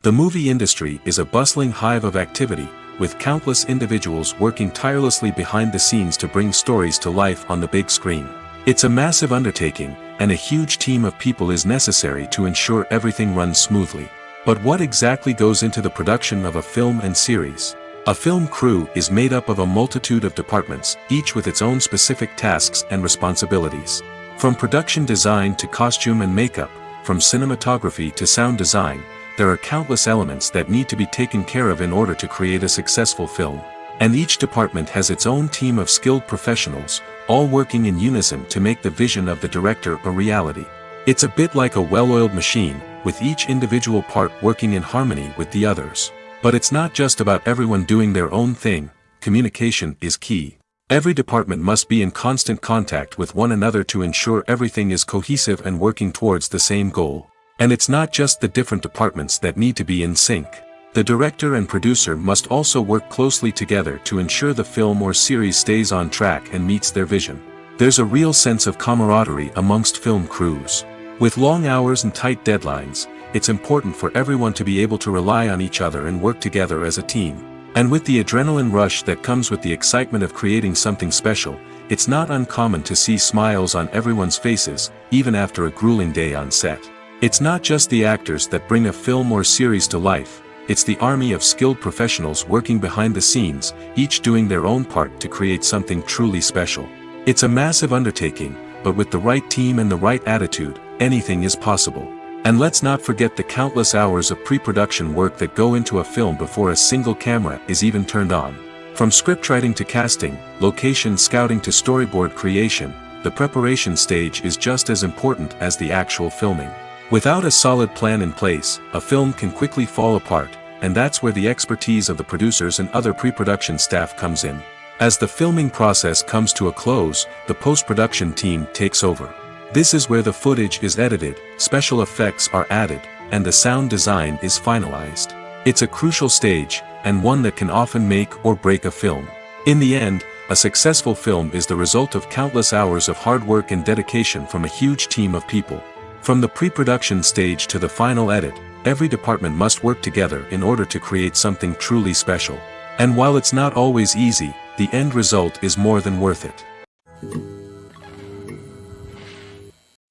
The movie industry is a bustling hive of activity, with countless individuals working tirelessly behind the scenes to bring stories to life on the big screen. It's a massive undertaking, and a huge team of people is necessary to ensure everything runs smoothly. But what exactly goes into the production of a film and series? A film crew is made up of a multitude of departments, each with its own specific tasks and responsibilities. From production design to costume and makeup, from cinematography to sound design, there are countless elements that need to be taken care of in order to create a successful film. And each department has its own team of skilled professionals, all working in unison to make the vision of the director a reality. It's a bit like a well-oiled machine, with each individual part working in harmony with the others. But it's not just about everyone doing their own thing. Communication is key. Every department must be in constant contact with one another to ensure everything is cohesive and working towards the same goal. And it's not just the different departments that need to be in sync. The director and producer must also work closely together to ensure the film or series stays on track and meets their vision. There's a real sense of camaraderie amongst film crews. With long hours and tight deadlines, it's important for everyone to be able to rely on each other and work together as a team. And with the adrenaline rush that comes with the excitement of creating something special, it's not uncommon to see smiles on everyone's faces, even after a grueling day on set. It's not just the actors that bring a film or series to life, it's the army of skilled professionals working behind the scenes, each doing their own part to create something truly special. It's a massive undertaking, but with the right team and the right attitude, anything is possible. And let's not forget the countless hours of pre-production work that go into a film before a single camera is even turned on. From scriptwriting to casting, location scouting to storyboard creation, the preparation stage is just as important as the actual filming. Without a solid plan in place, a film can quickly fall apart, and that's where the expertise of the producers and other pre-production staff comes in. As the filming process comes to a close, the post-production team takes over. This is where the footage is edited, special effects are added, and the sound design is finalized. It's a crucial stage, and one that can often make or break a film. In the end, a successful film is the result of countless hours of hard work and dedication from a huge team of people. From the pre-production stage to the final edit, every department must work together in order to create something truly special. And while it's not always easy, the end result is more than worth it.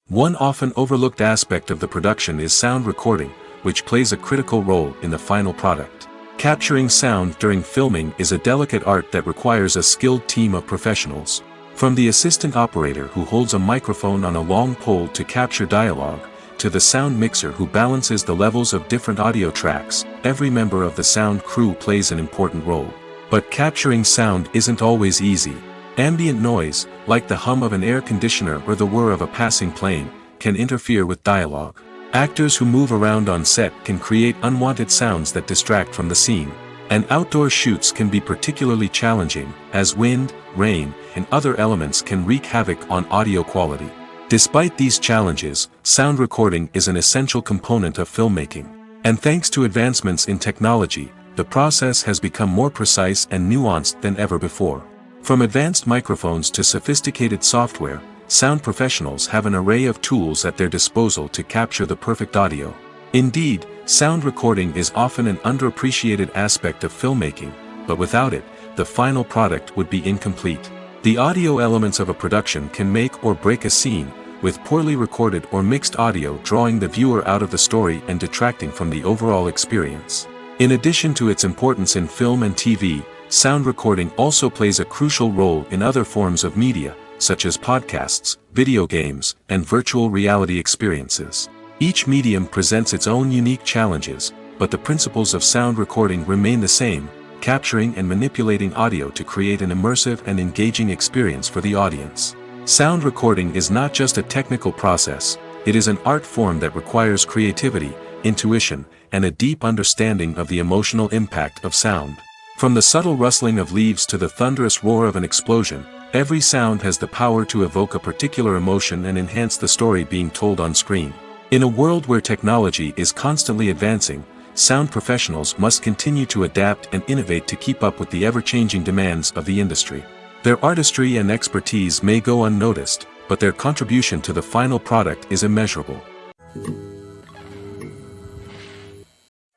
One often overlooked aspect of the production is sound recording, which plays a critical role in the final product. Capturing sound during filming is a delicate art that requires a skilled team of professionals. From the assistant operator who holds a microphone on a long pole to capture dialogue, to the sound mixer who balances the levels of different audio tracks, every member of the sound crew plays an important role. But capturing sound isn't always easy. Ambient noise, like the hum of an air conditioner or the whir of a passing plane, can interfere with dialogue. Actors who move around on set can create unwanted sounds that distract from the scene. And outdoor shoots can be particularly challenging, as wind, rain, and other elements can wreak havoc on audio quality. Despite these challenges, sound recording is an essential component of filmmaking. And thanks to advancements in technology, the process has become more precise and nuanced than ever before. From advanced microphones to sophisticated software, sound professionals have an array of tools at their disposal to capture the perfect audio. Indeed, sound recording is often an underappreciated aspect of filmmaking, but without it, the final product would be incomplete. The audio elements of a production can make or break a scene, with poorly recorded or mixed audio drawing the viewer out of the story and detracting from the overall experience. In addition to its importance in film and TV, sound recording also plays a crucial role in other forms of media, such as podcasts, video games, and virtual reality experiences. Each medium presents its own unique challenges, but the principles of sound recording remain the same, capturing and manipulating audio to create an immersive and engaging experience for the audience. Sound recording is not just a technical process, it is an art form that requires creativity, intuition, and a deep understanding of the emotional impact of sound. From the subtle rustling of leaves to the thunderous roar of an explosion, every sound has the power to evoke a particular emotion and enhance the story being told on screen. In a world where technology is constantly advancing, sound professionals must continue to adapt and innovate to keep up with the ever-changing demands of the industry. Their artistry and expertise may go unnoticed, but their contribution to the final product is immeasurable.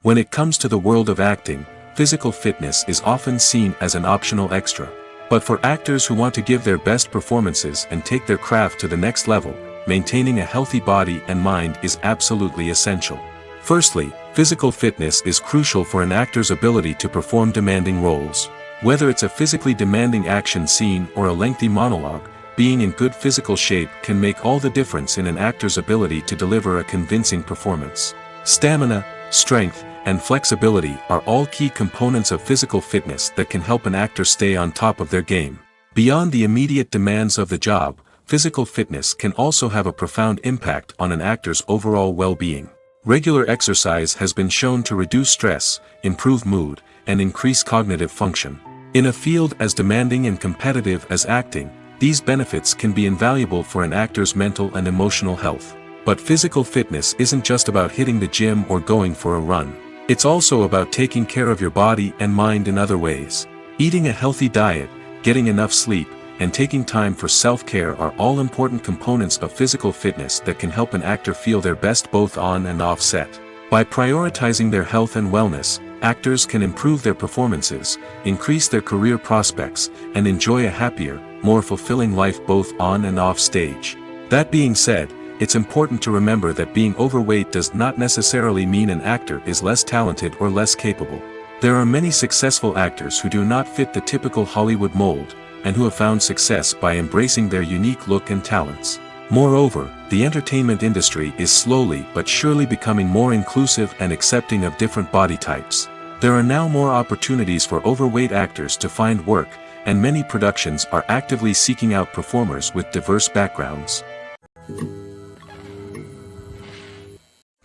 When it comes to the world of acting, physical fitness is often seen as an optional extra. But for actors who want to give their best performances and take their craft to the next level, maintaining a healthy body and mind is absolutely essential. Firstly, physical fitness is crucial for an actor's ability to perform demanding roles. Whether it's a physically demanding action scene or a lengthy monologue, being in good physical shape can make all the difference in an actor's ability to deliver a convincing performance. Stamina, strength, and flexibility are all key components of physical fitness that can help an actor stay on top of their game. Beyond the immediate demands of the job, physical fitness can also have a profound impact on an actor's overall well-being. Regular exercise has been shown to reduce stress, improve mood, and increase cognitive function. In a field as demanding and competitive as acting, these benefits can be invaluable for an actor's mental and emotional health. But physical fitness isn't just about hitting the gym or going for a run. It's also about taking care of your body and mind in other ways. Eating a healthy diet, getting enough sleep, and taking time for self-care are all important components of physical fitness that can help an actor feel their best both on and off set. By prioritizing their health and wellness, actors can improve their performances, increase their career prospects, and enjoy a happier, more fulfilling life both on and off stage. That being said, it's important to remember that being overweight does not necessarily mean an actor is less talented or less capable. There are many successful actors who do not fit the typical Hollywood mold, and who have found success by embracing their unique look and talents. Moreover, the entertainment industry is slowly but surely becoming more inclusive and accepting of different body types. There are now more opportunities for overweight actors to find work, and many productions are actively seeking out performers with diverse backgrounds.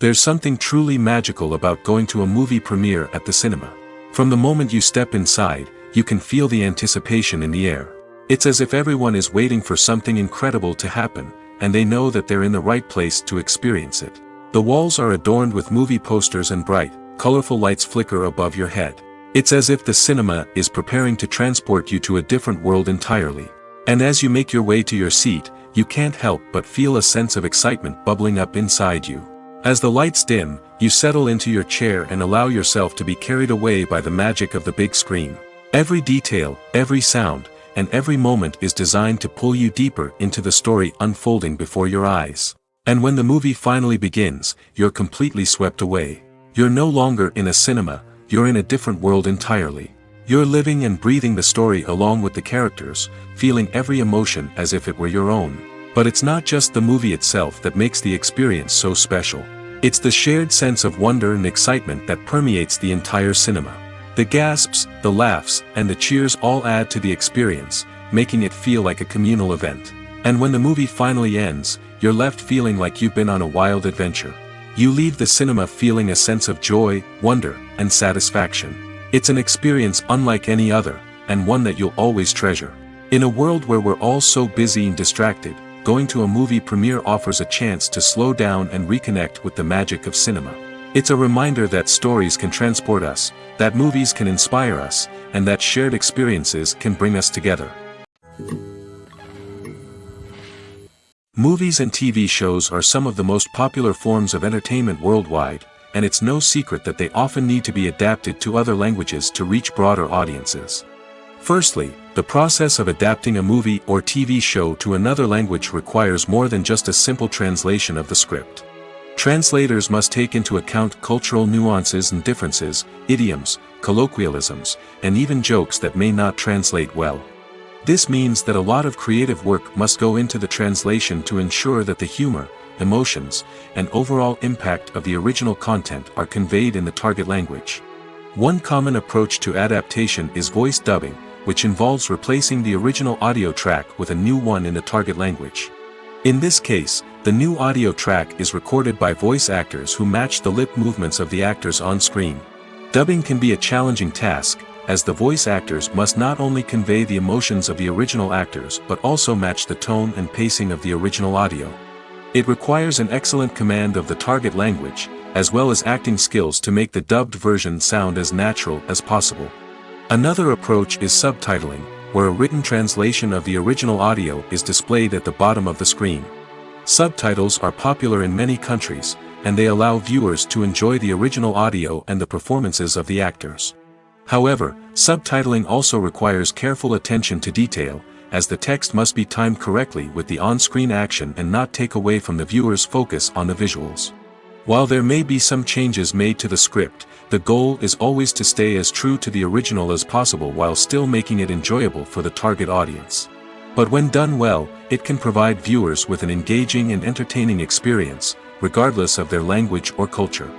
There's something truly magical about going to a movie premiere at the cinema. From the moment you step inside, you can feel the anticipation in the air. It's as if everyone is waiting for something incredible to happen, and they know that they're in the right place to experience it. The walls are adorned with movie posters and bright, colorful lights flicker above your head. It's as if the cinema is preparing to transport you to a different world entirely. And as you make your way to your seat, you can't help but feel a sense of excitement bubbling up inside you. As the lights dim, you settle into your chair and allow yourself to be carried away by the magic of the big screen. Every detail, every sound, and every moment is designed to pull you deeper into the story unfolding before your eyes. And when the movie finally begins, you're completely swept away. You're no longer in a cinema, you're in a different world entirely. You're living and breathing the story along with the characters, feeling every emotion as if it were your own. But it's not just the movie itself that makes the experience so special. It's the shared sense of wonder and excitement that permeates the entire cinema. The gasps, the laughs, and the cheers all add to the experience, making it feel like a communal event. And when the movie finally ends, you're left feeling like you've been on a wild adventure. You leave the cinema feeling a sense of joy, wonder, and satisfaction. It's an experience unlike any other, and one that you'll always treasure. In a world where we're all so busy and distracted, going to a movie premiere offers a chance to slow down and reconnect with the magic of cinema. It's a reminder that stories can transport us, that movies can inspire us, and that shared experiences can bring us together. Movies and TV shows are some of the most popular forms of entertainment worldwide, and it's no secret that they often need to be adapted to other languages to reach broader audiences. Firstly, the process of adapting a movie or TV show to another language requires more than just a simple translation of the script. Translators must take into account cultural nuances and differences, idioms, colloquialisms, and even jokes that may not translate well. This means that a lot of creative work must go into the translation to ensure that the humor, emotions, and overall impact of the original content are conveyed in the target language. One common approach to adaptation is voice dubbing, which involves replacing the original audio track with a new one in the target language. In this case, the new audio track is recorded by voice actors who match the lip movements of the actors on screen. Dubbing can be a challenging task, as the voice actors must not only convey the emotions of the original actors but also match the tone and pacing of the original audio. It requires an excellent command of the target language, as well as acting skills to make the dubbed version sound as natural as possible. Another approach is subtitling, where a written translation of the original audio is displayed at the bottom of the screen. Subtitles are popular in many countries, and they allow viewers to enjoy the original audio and the performances of the actors. However, subtitling also requires careful attention to detail, as the text must be timed correctly with the on-screen action and not take away from the viewer's focus on the visuals. While there may be some changes made to the script, the goal is always to stay as true to the original as possible while still making it enjoyable for the target audience. But when done well, it can provide viewers with an engaging and entertaining experience, regardless of their language or culture.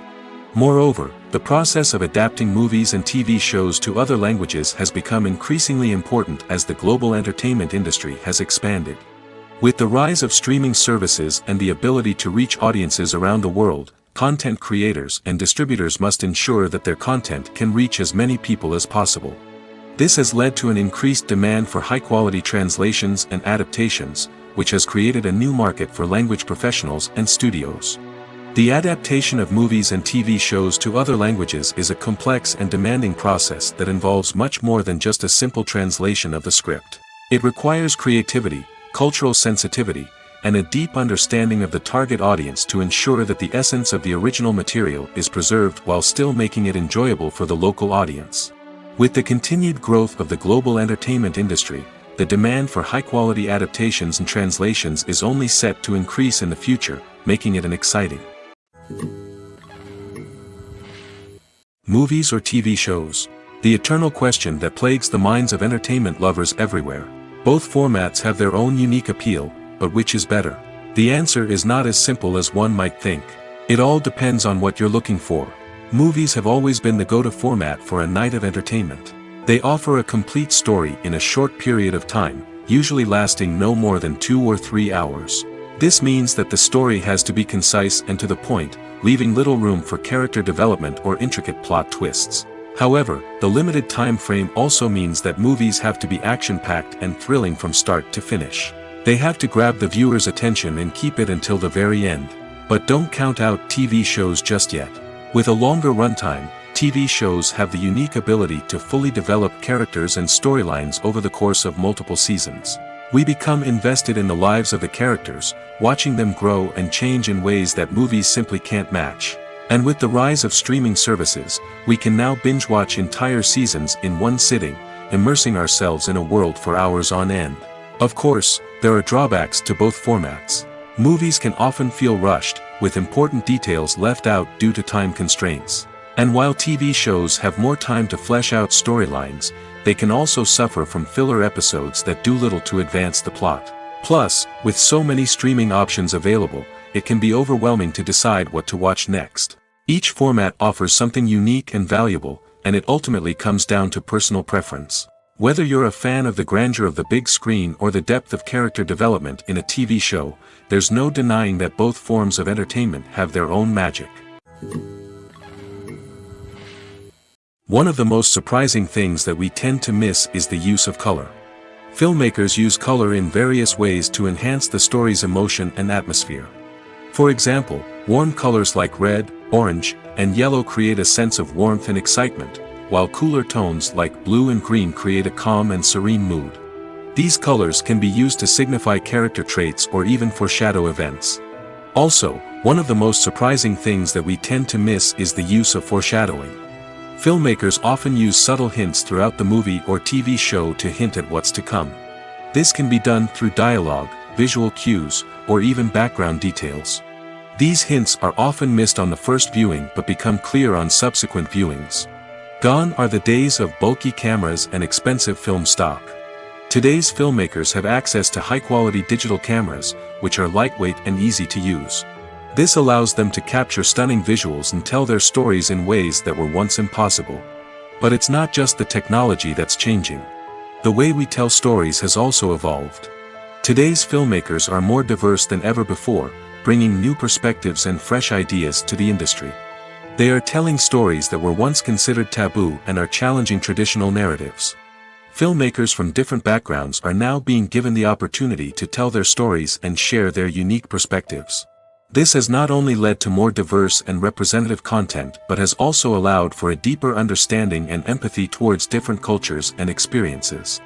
Moreover, the process of adapting movies and TV shows to other languages has become increasingly important as the global entertainment industry has expanded. With the rise of streaming services and the ability to reach audiences around the world, content creators and distributors must ensure that their content can reach as many people as possible. This has led to an increased demand for high-quality translations and adaptations, which has created a new market for language professionals and studios. The adaptation of movies and TV shows to other languages is a complex and demanding process that involves much more than just a simple translation of the script. It requires creativity, cultural sensitivity, and a deep understanding of the target audience to ensure that the essence of the original material is preserved while still making it enjoyable for the local audience. With the continued growth of the global entertainment industry, the demand for high-quality adaptations and translations is only set to increase in the future, making it an exciting movies or TV shows. The eternal question that plagues the minds of entertainment lovers everywhere. Both formats have their own unique appeal, but which is better? The answer is not as simple as one might think. It all depends on what you're looking for. Movies have always been the go-to format for a night of entertainment. They offer a complete story in a short period of time, usually lasting no more than 2 or 3 hours. This means that the story has to be concise and to the point, leaving little room for character development or intricate plot twists. However, the limited time frame also means that movies have to be action-packed and thrilling from start to finish. They have to grab the viewer's attention and keep it until the very end. But don't count out TV shows just yet. With a longer runtime, TV shows have the unique ability to fully develop characters and storylines over the course of multiple seasons. We become invested in the lives of the characters, watching them grow and change in ways that movies simply can't match. And with the rise of streaming services, we can now binge-watch entire seasons in one sitting, immersing ourselves in a world for hours on end. Of course, there are drawbacks to both formats. Movies can often feel rushed, with important details left out due to time constraints. And while TV shows have more time to flesh out storylines, they can also suffer from filler episodes that do little to advance the plot. Plus, with so many streaming options available, it can be overwhelming to decide what to watch next. Each format offers something unique and valuable, and it ultimately comes down to personal preference. Whether you're a fan of the grandeur of the big screen or the depth of character development in a TV show, there's no denying that both forms of entertainment have their own magic. One of the most surprising things that we tend to miss is the use of color. Filmmakers use color in various ways to enhance the story's emotion and atmosphere. For example, warm colors like red, orange, and yellow create a sense of warmth and excitement, while cooler tones like blue and green create a calm and serene mood. These colors can be used to signify character traits or even foreshadow events. Also, one of the most surprising things that we tend to miss is the use of foreshadowing. Filmmakers often use subtle hints throughout the movie or TV show to hint at what's to come. This can be done through dialogue, visual cues, or even background details. These hints are often missed on the first viewing but become clear on subsequent viewings. Gone are the days of bulky cameras and expensive film stock. Today's filmmakers have access to high-quality digital cameras, which are lightweight and easy to use. This allows them to capture stunning visuals and tell their stories in ways that were once impossible. But it's not just the technology that's changing. The way we tell stories has also evolved. Today's filmmakers are more diverse than ever before, bringing new perspectives and fresh ideas to the industry. They are telling stories that were once considered taboo and are challenging traditional narratives. Filmmakers from different backgrounds are now being given the opportunity to tell their stories and share their unique perspectives. This has not only led to more diverse and representative content but has also allowed for a deeper understanding and empathy towards different cultures and experiences.